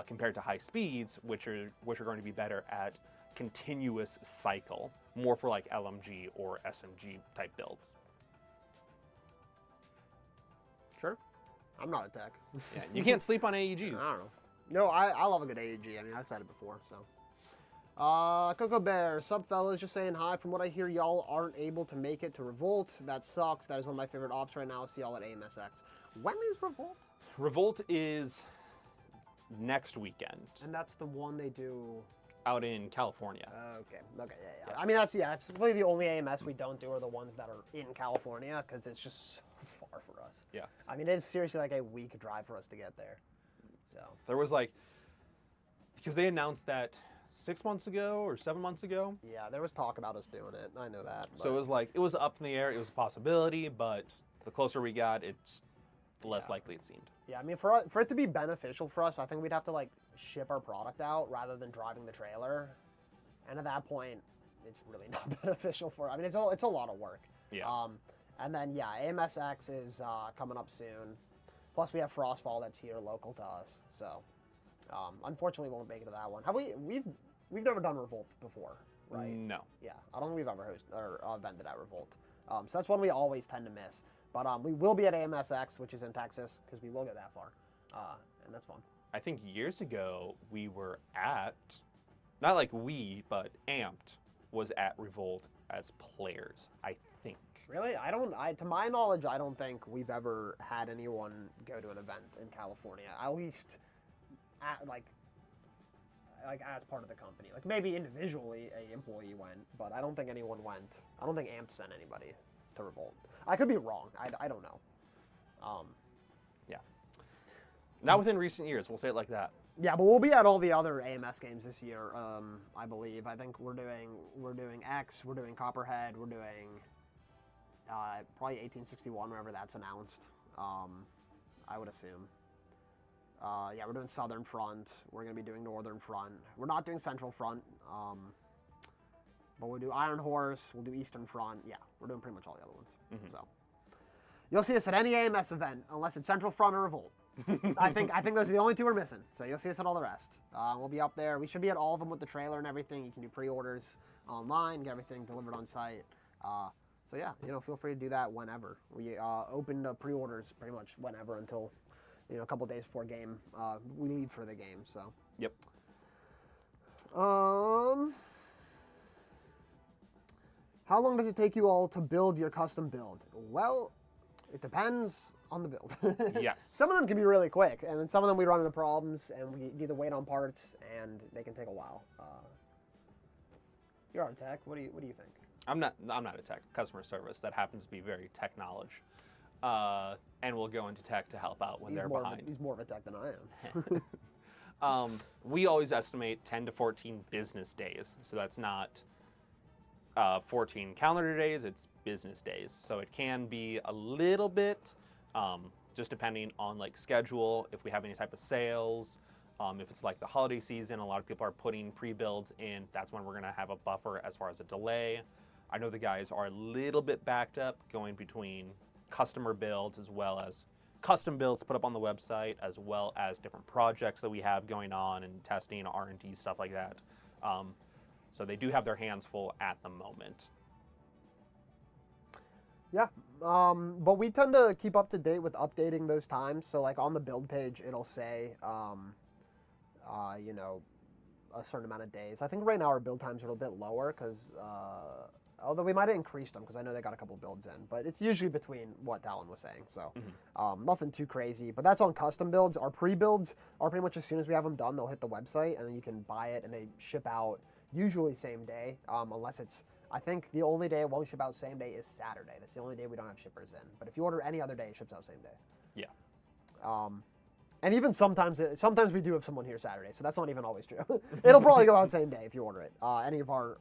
compared to high speeds, which are going to be better at continuous cycle, more for like LMG or SMG type builds. Sure. I'm not a tech. Yeah, you can't sleep on AEGs. I don't know. No, I love a good AEG. I mean, I've said it before, so. Coco Bear, sub fellas, just saying hi. From what I hear, y'all aren't able to make it to Revolt. That sucks. That is one of my favorite ops right now. See y'all at AMSX. When is Revolt? Revolt is next weekend. And that's the one they do. out in California. Okay. Yeah. I mean, that's really the only AMS we don't do are the ones that are in California because it's just so far for us. Yeah. I mean, it's seriously like a week drive for us to get there. So. There was because they announced that 6 months ago or 7 months ago. Yeah, there was talk about us doing it. I know that. So it was up in the air. It was a possibility, but the closer we got, the less likely it seemed. Yeah, I mean, for it to be beneficial for us, I think we'd have to ship our product out rather than driving the trailer, and at that point, it's really not beneficial for. I mean, it's a lot of work. Yeah. And then AMSX is coming up soon. Plus, we have Frostfall that's here local to us. So, unfortunately, we won't make it to that one. We've never done Revolt before, right? No. Yeah, I don't think we've ever hosted or vended at Revolt. So that's one we always tend to miss. But we will be at AMSX, which is in Texas, because we will go that far, and that's fun. I think years ago we were at, not like we, but Amped was at Revolt as players, I think. Really? To my knowledge, I don't think we've ever had anyone go to an event in California, at least as part of the company. Like maybe individually a employee went, but I don't think anyone went. I don't think Amp sent anybody to Revolt. I could be wrong. I don't know. Yeah. Not within recent years. We'll say it like that. Yeah, but we'll be at all the other AMS games this year. I believe. I think we're doing X. We're doing Copperhead. We're doing probably 1861 whenever that's announced. I would assume. We're doing Southern Front. We're going to be doing Northern Front. We're not doing Central Front. But we'll do Iron Horse. We'll do Eastern Front. Yeah, we're doing pretty much all the other ones. Mm-hmm. So you'll see us at any AMS event, unless it's Central Front or Revolt. I think those are the only two we're missing. So you'll see us at all the rest. We'll be up there. We should be at all of them with the trailer and everything. You can do pre-orders online, get everything delivered on site. So yeah, feel free to do that whenever. We open pre-orders pretty much whenever until a couple days before game. We leave for the game. So. Yep. How long does it take you all to build your custom build? Well, it depends on the build. Yes. Some of them can be really quick, and then some of them we run into problems, and we either wait on parts, and they can take a while. You're our tech. What do you think? I'm not a tech. Customer service. That happens to be very tech knowledge, and we'll go into tech to help out when they're behind. He's more of a tech than I am. We always estimate 10 to 14 business days, so that's not 14 calendar days, it's business days. So it can be a little bit, just depending on schedule, if we have any type of sales, if it's the holiday season, a lot of people are putting pre-builds in, that's when we're gonna have a buffer as far as a delay. I know the guys are a little bit backed up going between customer builds as well as custom builds put up on the website, as well as different projects that we have going on and testing, R&D, stuff like that. So they do have their hands full at the moment. Yeah, but we tend to keep up to date with updating those times. So on the build page, it'll say, a certain amount of days. I think right now our build times are a little bit lower because, although we might have increased them because I know they got a couple builds in, but it's usually between what Talon was saying. So nothing too crazy, but that's on custom builds. Our pre-builds are pretty much as soon as we have them done, they'll hit the website and then you can buy it and they ship out usually same day, unless it's, I think the only day it won't ship out same day is Saturday. That's the only day we don't have shippers in. But if you order any other day, it ships out same day. Yeah. And even sometimes we do have someone here Saturday, so that's not even always true. It'll probably go out same day if you order it. Any of our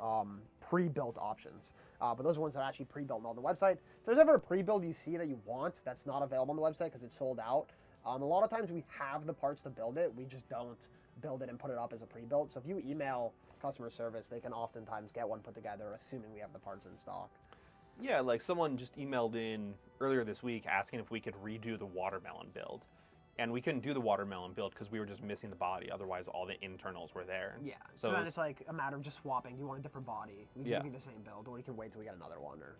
pre-built options. But those are ones that are actually pre-built on the website. If there's ever a pre-build you see that you want that's not available on the website because it's sold out, a lot of times we have the parts to build it. We just don't build it and put it up as a pre-built. So if you email customer service, they can oftentimes get one put together, assuming we have the parts in stock. Yeah, someone just emailed in earlier this week asking if we could redo the watermelon build. And we couldn't do the watermelon build because we were just missing the body. Otherwise, all the internals were there. Yeah, so then it's a matter of just swapping. You want a different body. We can give you the same build, or you can wait till we get another one, or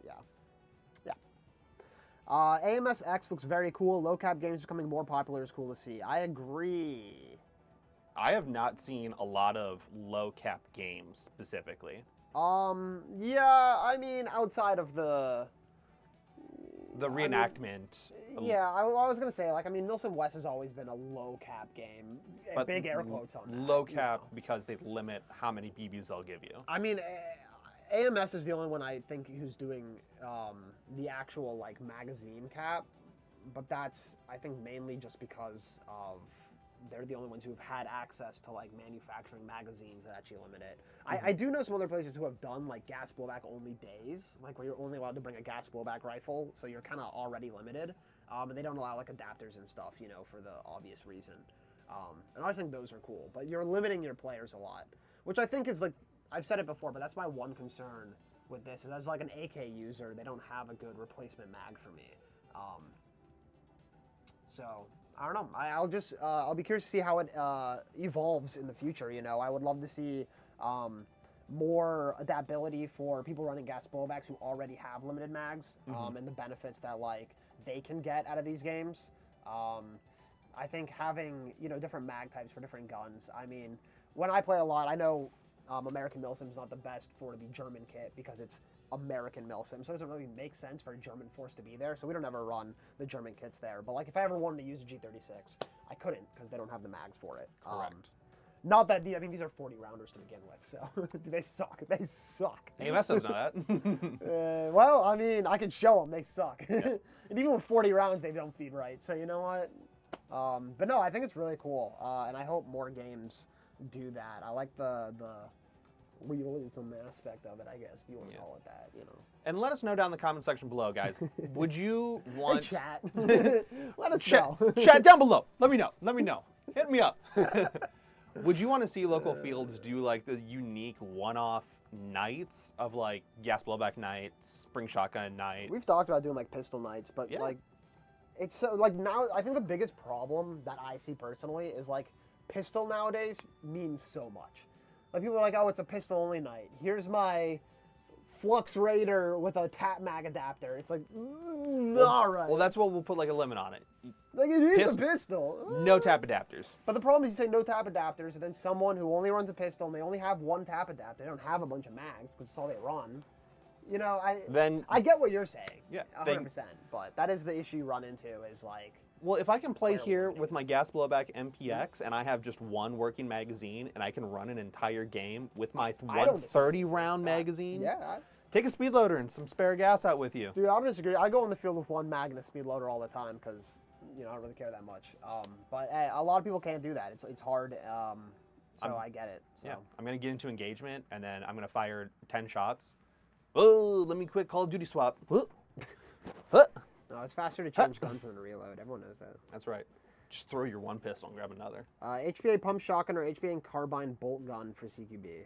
AMSX looks very cool. Low cap games becoming more popular is cool to see. I agree. I have not seen a lot of low cap games specifically. Yeah, I mean, outside of the the reenactment. Yeah, I was gonna say, like, I mean, Milsim West has always been a low cap game. But big air quotes on that. Low cap because they limit how many BBs they'll give you. I mean, AMS is the only one I think who's doing the actual like magazine cap, but that's I think mainly just because of they're the only ones who have had access to like manufacturing magazines that actually limit it. I do know some other places who have done like gas blowback only days, like where you're only allowed to bring a gas blowback rifle, so you're kind of already limited, and they don't allow like adapters and stuff, you know, for the obvious reason. And I always think those are cool, but you're limiting your players a lot, which I think is like, I've said it before, but that's my one concern with this, is as like an AK user, they don't have a good replacement mag for me. So I don't know. I'll be curious to see how it evolves in the future. You know, I would love to see more adaptability for people running gas blowbacks who already have limited mags, and the benefits that like they can get out of these games. I think having, you know, different mag types for different guns. I mean, when I play a lot, I know American Milsim is not the best for the German kit because it's American Milsim, so it doesn't really make sense for a German force to be there, so we don't ever run the German kits there. But like if I ever wanted to use a G36, I couldn't because they don't have the mags for it. Correct. Not that, I mean, these are 40 rounders to begin with, so they suck. They suck. AMS doesn't know that. Well, I mean, I can show them they suck. Yeah. And even with 40 rounds, they don't feed right, so you know what? But no, I think it's really cool, and I hope more games do that. I like the realism aspect of it, I guess, if you want to call it that, you know. And let us know down in the comment section below, guys. Would you want... Hey, chat. Let us know. Chat down below. Let me know. Let me know. Hit me up. Would you want to see local fields do, like, the unique one-off nights of, like, gas blowback nights, spring shotgun nights? We've talked about doing, like, pistol nights, but, like, it's so, like, now, I think the biggest problem that I see personally is, like, pistol nowadays means so much. Like, people are like, oh, it's a pistol-only night. Here's my Flux Raider with a tap mag adapter. It's like, all right. Well, that's what we'll put, like, a limit on it. Like, it is a pistol. No tap adapters. But the problem is you say no tap adapters, and then someone who only runs a pistol, and they only have one tap adapter, they don't have a bunch of mags, because it's all they run. You know, I get what you're saying. Yeah. 100%. But that is the issue you run into, is like... Well, if I can play here with my gas blowback MPX and I have just one working magazine and I can run an entire game with my 130-round magazine, take a speed loader and some spare gas out with you. Dude, I don't disagree. I go in the field with one mag and a speed loader all the time because, you know, I don't really care that much. But hey, a lot of people can't do that. It's hard, so I get it. So. Yeah, I'm going to get into engagement and then I'm going to fire 10 shots. Oh, let me quick Call of Duty swap. No, it's faster to change guns than to reload. Everyone knows that. That's right. Just throw your one pistol and grab another. HPA pump shotgun or HPA carbine bolt gun for CQB.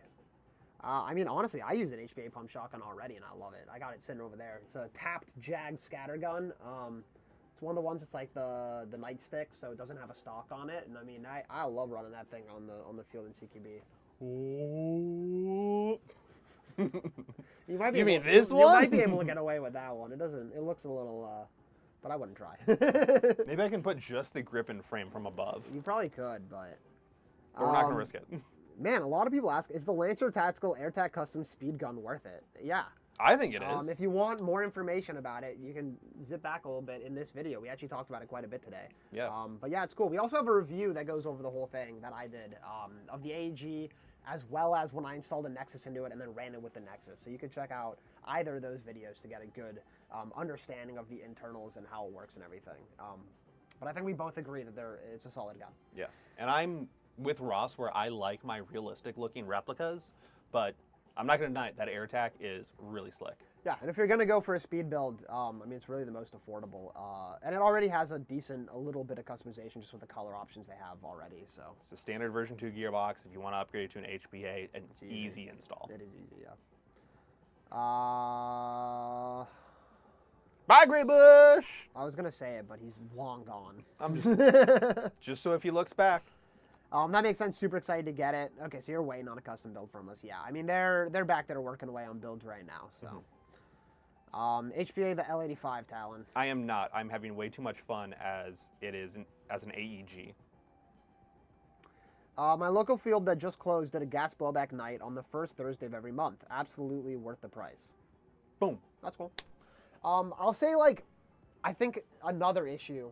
I mean, honestly, I use an HPA pump shotgun already, and I love it. I got it sitting over there. It's a tapped Jag scatter gun. It's one of the ones that's like the nightstick, so it doesn't have a stock on it. And I mean, I love running that thing on the field in CQB. You might be this one? You might be able to get away with that one. It doesn't. It looks a little, but I wouldn't try. Maybe I can put just the grip and frame from above. You probably could, but we're not gonna risk it. Man, a lot of people ask, is the Lancer Tactical AirTac Custom Speed Gun worth it? Yeah. I think it is. If you want more information about it, you can zip back a little bit in this video. We actually talked about it quite a bit today. Yeah. But yeah, it's cool. We also have a review that goes over the whole thing that I did of the AEG, as well as when I installed a Nexus into it and then ran it with the Nexus. So you can check out either of those videos to get a good understanding of the internals and how it works and everything. But I think we both agree that it's a solid gun. Yeah, and I'm with Ross where I like my realistic looking replicas, but I'm not going to deny it, that AirTac is really slick. Yeah, and if you're going to go for a speed build, I mean, it's really the most affordable. And it already has a little bit of customization just with the color options they have already. So it's a standard version 2 gearbox. If you want to upgrade it to an HPA, it's easy install. It is easy, yeah. Bye, Gray Bush! I was going to say it, but he's long gone. I'm just so if he looks back. That makes sense. Super excited to get it. Okay, so you're waiting on a custom build from us. Yeah, I mean, they're back there working away on builds right now, so... HPA the L85 Talon. I am not. I'm having way too much fun as it is as an AEG. My local field that just closed did a gas blowback night on the first Thursday of every month. Absolutely worth the price. Boom. That's cool. I'll say, like, I think another issue.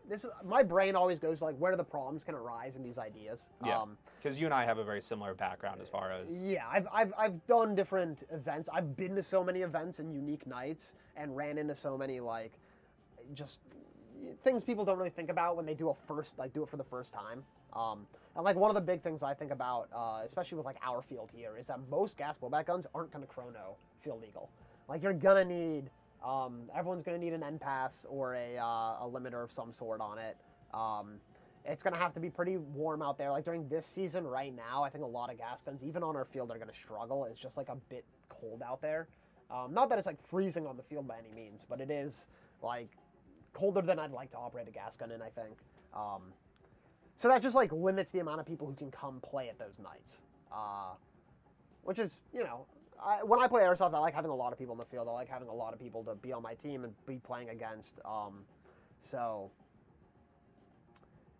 This is my brain always goes like, where do the problems can arise in these ideas? Yeah. Because you and I have a very similar background as far as. Yeah, I've done different events. I've been to so many events and unique nights and ran into so many like just things people don't really think about when they do do it for the first time. And like one of the big things I think about, especially with like our field here, is that most gas blowback guns aren't going to chrono field legal. Like you're gonna need, everyone's gonna need an end pass or a limiter of some sort on it. It's gonna have to be pretty warm out there. Like during this season right now, I think a lot of gas guns, even on our field, are gonna struggle. It's just like a bit cold out there. Not that it's like freezing on the field by any means, but it is like colder than I'd like to operate a gas gun in, I think. So that just like limits the amount of people who can come play at those nights, which is, you know, when I play Airsoft, I like having a lot of people in the field. I like having a lot of people to be on my team and be playing against. So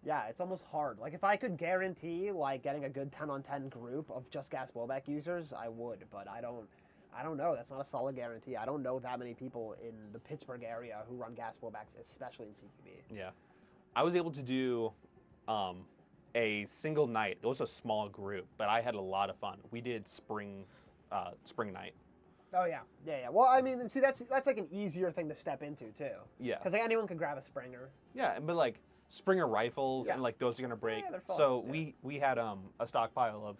yeah, it's almost hard. Like if I could guarantee like getting a good 10-on-10 group of just gas blowback users, I would, but I don't know. That's not a solid guarantee. I don't know that many people in the Pittsburgh area who run gas blowbacks, especially in CQB. Yeah. I was able to do a single night. It was a small group, but I had a lot of fun. We did spring night. Oh yeah. Well, I mean, see, that's like an easier thing to step into too. Yeah. Because like anyone could grab a Springer. Yeah, but like Springer rifles and like those are gonna break. Yeah, they're fun. So we had a stockpile of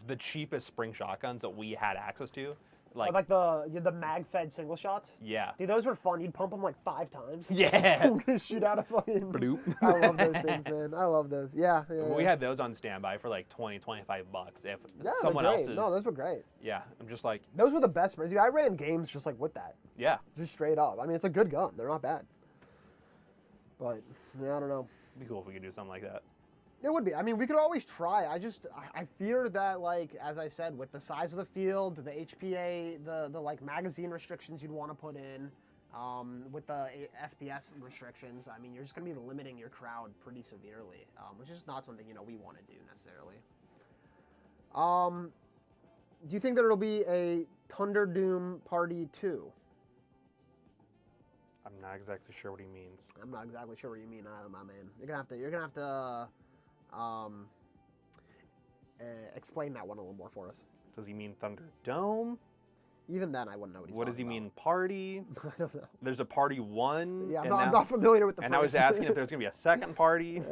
the cheapest spring shotguns that we had access to. Like the mag-fed single shots? Yeah. Dude, those were fun. You'd pump them like 5 times. Yeah. Shoot out a fucking... Bloop. I love those things, man. I love those. Yeah. We had those on standby for like $20-25 if yeah, someone great. else's. No, those were great. Yeah, I'm just like... Those were the best. Dude, I ran games just like with that. Yeah. Just straight up. I mean, it's a good gun. They're not bad. But, yeah, I don't know. It'd be cool if we could do something like that. It would be. I mean, we could always try. I fear that, like, as I said, with the size of the field, the HPA, the like magazine restrictions you'd want to put in, with the FPS restrictions, I mean, you're just going to be limiting your crowd pretty severely, which is not something, you know, we want to do necessarily. Do you think that it'll be a Thunderdoom Party 2? I'm not exactly sure what he means. I'm not exactly sure what you mean either, my man. You're gonna have to explain that one a little more for us. Does he mean Thunderdome? Even then, I wouldn't know what he's What does he talking mean, party? I don't know. There's a party 1. Yeah, I'm not familiar with the and first. I was asking if there's going to be a second party.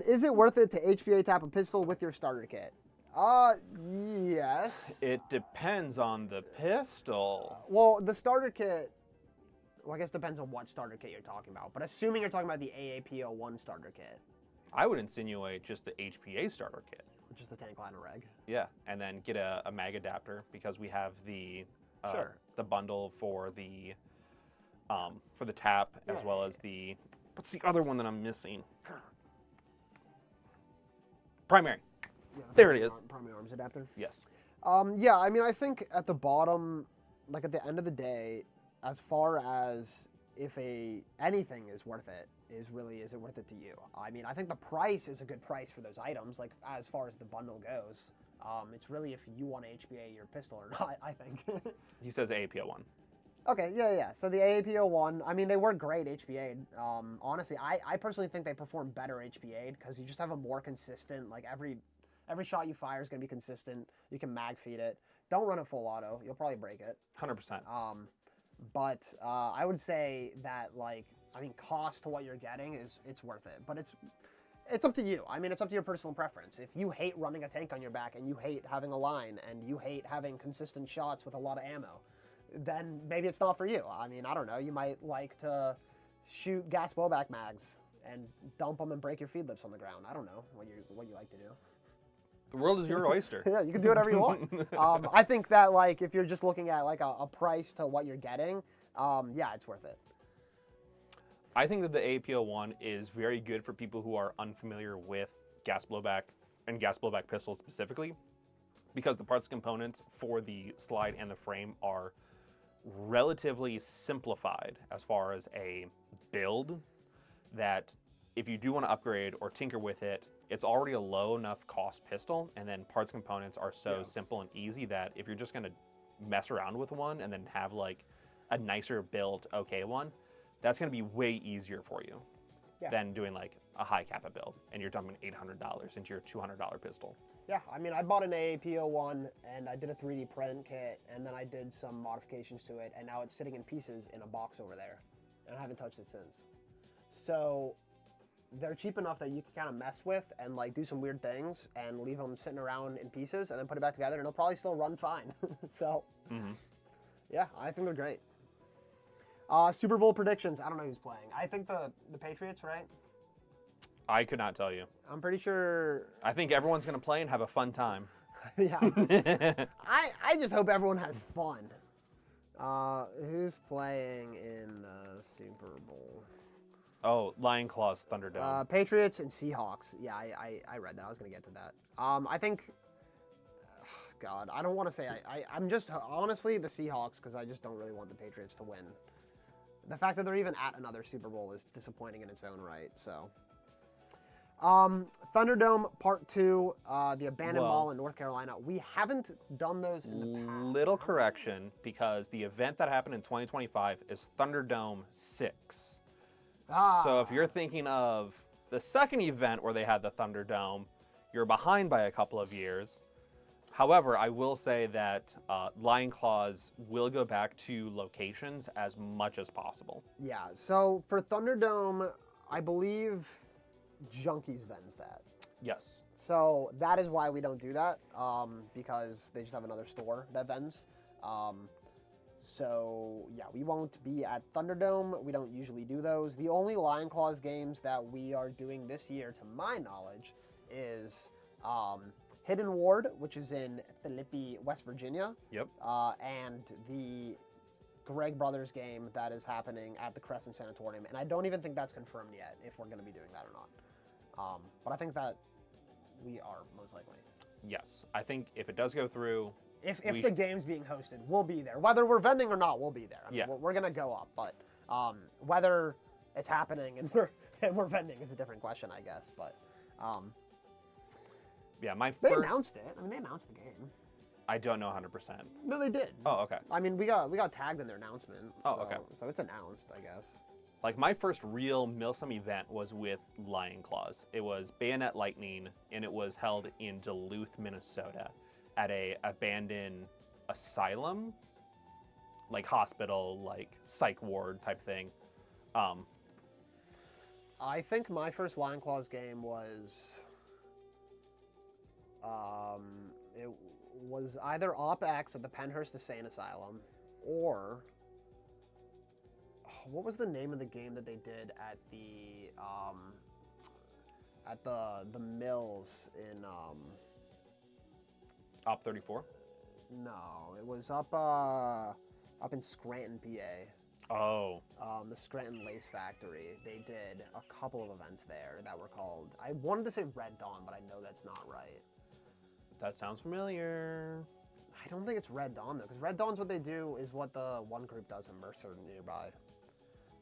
Is it worth it to HPA tap a pistol with your starter kit? Yes. It depends on the pistol. Well, the starter kit, well, I guess it depends on what starter kit you're talking about. But assuming you're talking about the AAPO1 starter kit. I would insinuate just the HPA starter kit. Just the tank liner reg. Yeah, and then get a mag adapter because we have the Sure. the bundle for the tap as well as the, what's the other one that I'm missing? Primary. Yeah, There it is. Primary arms adapter. Yes. Yeah, I mean, I think at the bottom, like at the end of the day, as far as if anything is worth it, is it worth it to you? I mean, I think the price is a good price for those items, like as far as the bundle goes. It's really if you want to HPA your pistol or not, I think. He says AAPO1. Okay, yeah. So the AAPO1, I mean, they were great HPA'd. Honestly, I personally think they perform better HPA'd because you just have a more consistent, like every shot you fire is going to be consistent. You can mag feed it. Don't run it full auto. You'll probably break it. 100%. But I would say that, like, I mean, cost to what you're getting it's worth it. But it's up to you. I mean, it's up to your personal preference. If you hate running a tank on your back and you hate having a line and you hate having consistent shots with a lot of ammo, then maybe it's not for you. I mean, I don't know. You might like to shoot gas blowback mags and dump them and break your feed lips on the ground. I don't know what you like to do. The world is your oyster. Yeah, you can do whatever you want. I think that, like, if you're just looking at like a price to what you're getting, yeah, it's worth it. I think that the APO1 is very good for people who are unfamiliar with gas blowback and gas blowback pistols specifically, because the parts components for the slide and the frame are relatively simplified as far as a build, that if you do want to upgrade or tinker with it, it's already a low enough cost pistol, and then parts components are so simple and easy that if you're just going to mess around with one and then have like a nicer built okay one, that's going to be way easier for you than doing like a high kappa build and you're dumping $800 into your $200 pistol. Yeah, I mean, I bought an AAP01 and I did a 3D print kit and then I did some modifications to it and now it's sitting in pieces in a box over there and I haven't touched it since. So they're cheap enough that you can kind of mess with and like do some weird things and leave them sitting around in pieces and then put it back together and it'll probably still run fine. So yeah, I think they're great. Super Bowl predictions. I don't know who's playing. I think the Patriots, right? I could not tell you. I'm pretty sure. I think everyone's going to play and have a fun time. Yeah. I just hope everyone has fun. Who's playing in the Super Bowl? Oh, Lion Claws, Thunderdome. Patriots and Seahawks. Yeah, I read that. I was going to get to that. I think, God, I don't want to say. I'm just, honestly, the Seahawks, because I just don't really want the Patriots to win. The fact that they're even at another Super Bowl is disappointing in its own right, so. Thunderdome Part 2, the abandoned mall in North Carolina. We haven't done those in the past. Little correction, because the event that happened in 2025 is Thunderdome 6. So if you're thinking of the second event where they had the Thunderdome, you're behind by a couple of years. However, I will say that Lion Claws will go back to locations as much as possible. Yeah, so for Thunderdome, I believe Junkies vends that. Yes. So that is why we don't do that, because they just have another store that vends. So yeah, we won't be at Thunderdome. We don't usually do those. The only Lion Claws games that we are doing this year, to my knowledge, is Hidden Ward, which is in Philippi, West Virginia. Yep. And the Greg Brothers game that is happening at the Crescent Sanatorium. And I don't even think that's confirmed yet, if we're going to be doing that or not. But I think that we are, most likely. Yes. I think if it does go through... If the game's being hosted, we'll be there. Whether we're vending or not, we'll be there. I mean, yeah. We're going to go up. But whether it's happening and we're vending is a different question, I guess. But... yeah, They announced it. I mean, they announced the game. I don't know 100%. No, they did. Oh, okay. I mean, we got tagged in their announcement. Oh, so, okay. So it's announced, I guess. Like, my first real Milsim event was with Lion Claws. It was Bayonet Lightning, and it was held in Duluth, Minnesota, at a abandoned asylum, like hospital, like psych ward type thing. I think my first Lion Claws game was... it was either Op X at the Pennhurst Insane Asylum, or what was the name of the game that they did at the mills in Op 34? No, it was up in Scranton, PA. Oh. The Scranton Lace Factory. They did a couple of events there that were called, I wanted to say Red Dawn, but I know that's not right. That sounds familiar. I don't think it's Red Dawn, though, because Red Dawn's what they do is what the one group does in Mercer nearby.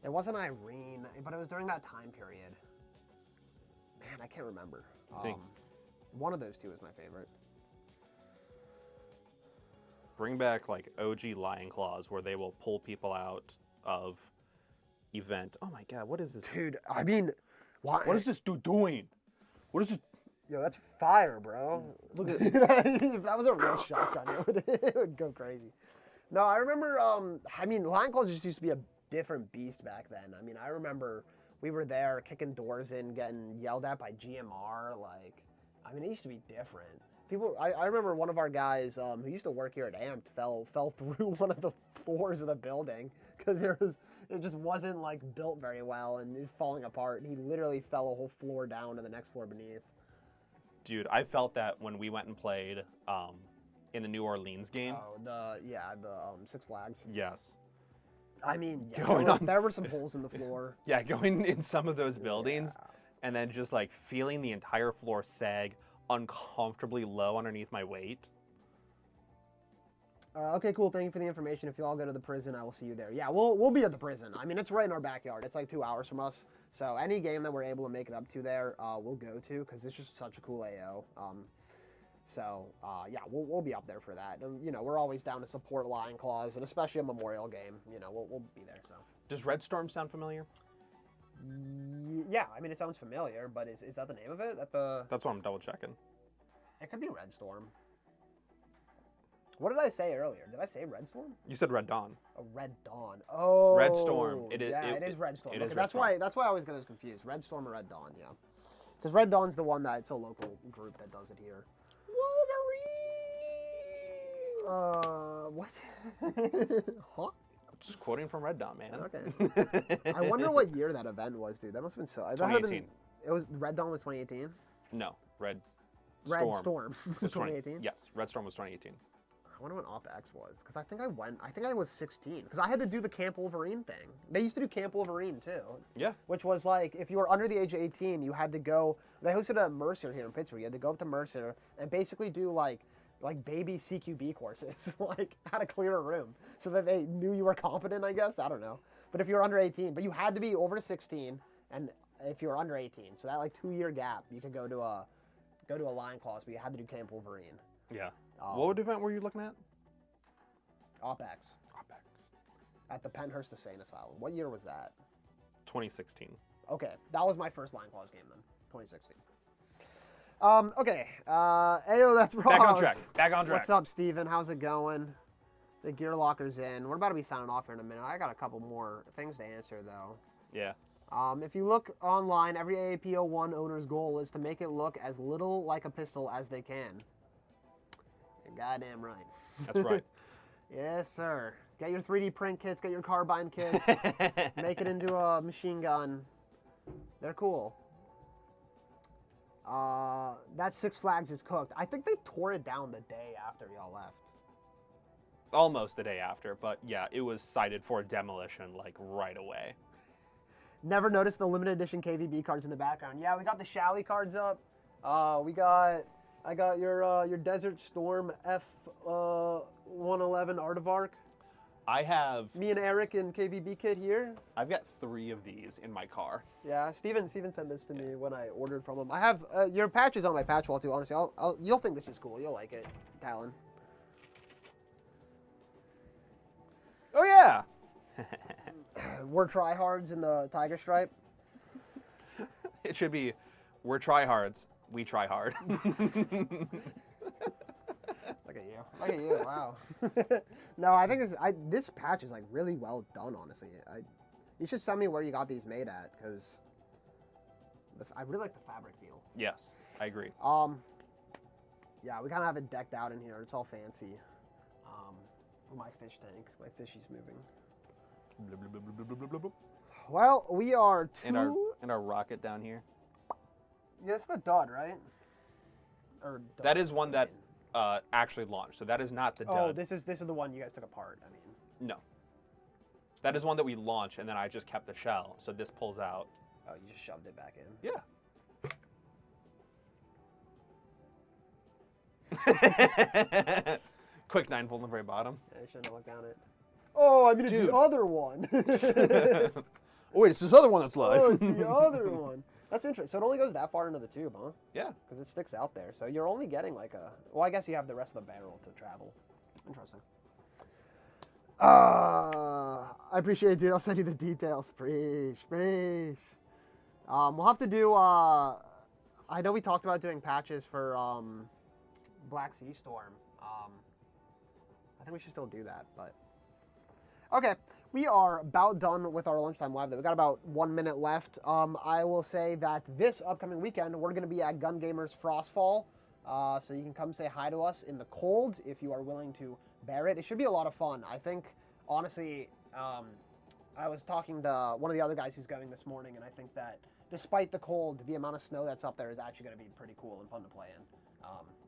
It wasn't Irene, but it was during that time period. Man, I can't remember. One of those two is my favorite. Bring back, like, OG Lion Claws, where they will pull people out of event. Oh, my God, what is this? Dude, I mean... What is this dude doing? What is this... Yo, that's fire, bro. Look at If that was a real shotgun, it would go crazy. No, I remember, I mean, Lion Claws just used to be a different beast back then. I mean, I remember we were there kicking doors in, getting yelled at by GMR. Like, I mean, it used to be different. People, I remember one of our guys who used to work here at Amped fell through one of the floors of the building because it just wasn't, like, built very well and it was falling apart. And he literally fell a whole floor down to the next floor beneath. Dude, I felt that when we went and played in the New Orleans game. Oh, the Six Flags. Yes. I mean, yeah, there were some holes in the floor. Yeah, going in some of those buildings and then just like feeling the entire floor sag uncomfortably low underneath my weight. Okay, cool. Thank you for the information. If you all go to the prison, I will see you there. Yeah, we'll be at the prison. I mean, it's right in our backyard. It's like 2 hours from us. So any game that we're able to make it up to there, we'll go to because it's just such a cool AO. So, yeah, we'll be up there for that. And, you know, we're always down to support Lion Claws, and especially a Memorial game. You know, we'll be there, so. Does Red Storm sound familiar? Yeah, I mean, it sounds familiar, but is that the name of it? That's what I'm double checking. It could be Red Storm. What did I say earlier? Did I say Red Storm? You said Red Dawn. Oh, Red Dawn. Oh. Red Storm. It is. Yeah, it is Red Storm. It is Okay, Red that's Storm. why I always get those confused. Red Storm or Red Dawn, yeah. Because Red Dawn's the one that it's a local group that does it here. Wolverine. What? Huh? Just quoting from Red Dawn, man. Okay. I wonder what year that event was, dude. That must have been so. 2018. It was Red Dawn was 2018. No, Red Storm was 2018. Yes, Red Storm was 2018. I wonder when OpX was, because I think I was 16, because I had to do the Camp Wolverine thing. They used to do Camp Wolverine too. Yeah. Which was like, if you were under the age of 18, you had to go. They hosted at Mercer here in Pittsburgh. You had to go up to Mercer and basically do like baby CQB courses, like how to clear a room, so that they knew you were competent. I guess, I don't know. But if you were under 18, but you had to be over 16, and if you were under 18, so that like 2-year gap, you could go to a Lion Claws, but you had to do Camp Wolverine. Yeah. What event were you looking at? OpX. At the Penhurst Insane Asylum. What year was that? 2016. Okay, that was my first Lion Claws game then. 2016. Okay. Ayo, that's Ross. Back on track. Back on track. What's up, Steven? How's it going? The gear locker's in. We're about to be signing off here in a minute. I got a couple more things to answer though. Yeah. If you look online, every AAP01 owner's goal is to make it look as little like a pistol as they can. You're goddamn right. That's right. Yes, sir. Get your 3D print kits, get your carbine kits, make it into a machine gun. They're cool. That Six Flags is cooked. I think they tore it down the day after y'all left. Almost the day after, but yeah, it was cited for demolition like right away. Never noticed the limited edition KVB cards in the background. Yeah, we got the Shally cards up. I got your Desert Storm F111 Artivark. I have. Me and Eric in KVB kit here. I've got 3 of these in my car. Yeah, Steven sent this to me when I ordered from him. I have your patches on my patch wall too. Honestly, you'll think this is cool. You'll like it, Talon. Oh yeah. We're tryhards in the Tiger Stripe. It should be, we're tryhards. We try hard. Look at you. Look at you. Wow. No, I think this patch is like really well done, honestly. You should send me where you got these made at, because I really like the fabric feel. Yes, I agree. Yeah, we kind of have it decked out in here. It's all fancy. My fish tank. My fishy's moving. Well, we are and our rocket down here. Yeah, it's the dud, right? Or dud, that is one that actually launched. So that is not the dud. Oh, this is the one you guys took apart. I mean, no. That is one that we launched, and then I just kept the shell. So this pulls out. Oh, you just shoved it back in. Yeah. Quick 9-volt on the very bottom. Yeah, I shouldn't have looked down it. Oh, I mean, it's Dude. the other one. Oh, wait, it's this other one that's live. Oh, it's the other one. That's interesting. So it only goes that far into the tube, huh? Yeah. Because it sticks out there. So you're only getting like a... Well, I guess you have the rest of the barrel to travel. Interesting. I appreciate it, dude. I'll send you the details. Preach. We'll have to do... I know we talked about doing patches for Black Sea Storm. I think we should still do that, but... Okay, we are about done with our lunchtime live. We've got about 1 minute left. I will say that this upcoming weekend, we're going to be at Gun Gamers Frostfall. So you can come say hi to us in the cold if you are willing to bear it. It should be a lot of fun. I think, honestly, I was talking to one of the other guys who's going this morning, and I think that despite the cold, the amount of snow that's up there is actually going to be pretty cool and fun to play in.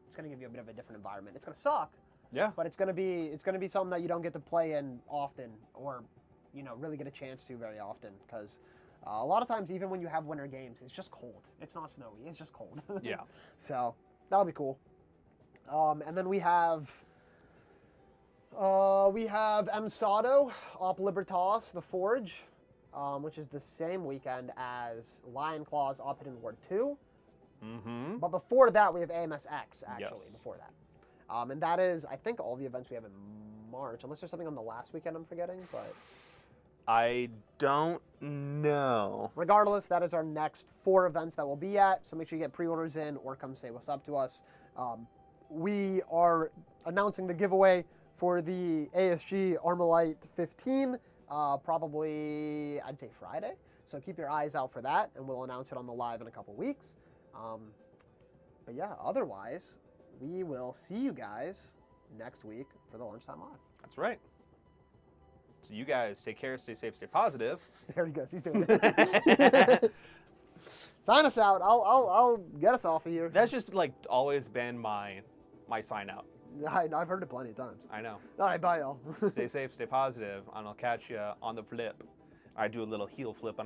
It's going to give you a bit of a different environment. It's going to suck. Yeah. But it's gonna be something that you don't get to play in often, or really get a chance to very often, because a lot of times, even when you have winter games, it's just cold. It's not snowy. It's just cold. Yeah. So that'll be cool. And then we have MSADO, Op Libertas, the Forge, which is the same weekend as Lion Claws Op Hidden Ward 2. Mm-hmm. But before that, we have AMSX, actually, Yes. before that. And that is, I think, all the events we have in March, unless there's something on the last weekend I'm forgetting. But I don't know. regardless, that is our next 4 events that we'll be at. So make sure you get pre-orders in or come say what's up to us. We are announcing the giveaway for the ASG Armalite 15, probably, I'd say Friday. So keep your eyes out for that, and we'll announce it on the live in a couple weeks. But yeah, otherwise, we will see you guys next week for the Lunchtime Live. That's right. So you guys take care, stay safe, stay positive. There he goes. He's doing it. Sign us out. I'll get us off of here. That's just like always been my sign out. I've heard it plenty of times. I know. All right, bye, y'all. Stay safe, stay positive, and I'll catch you on the flip. I do a little heel flip on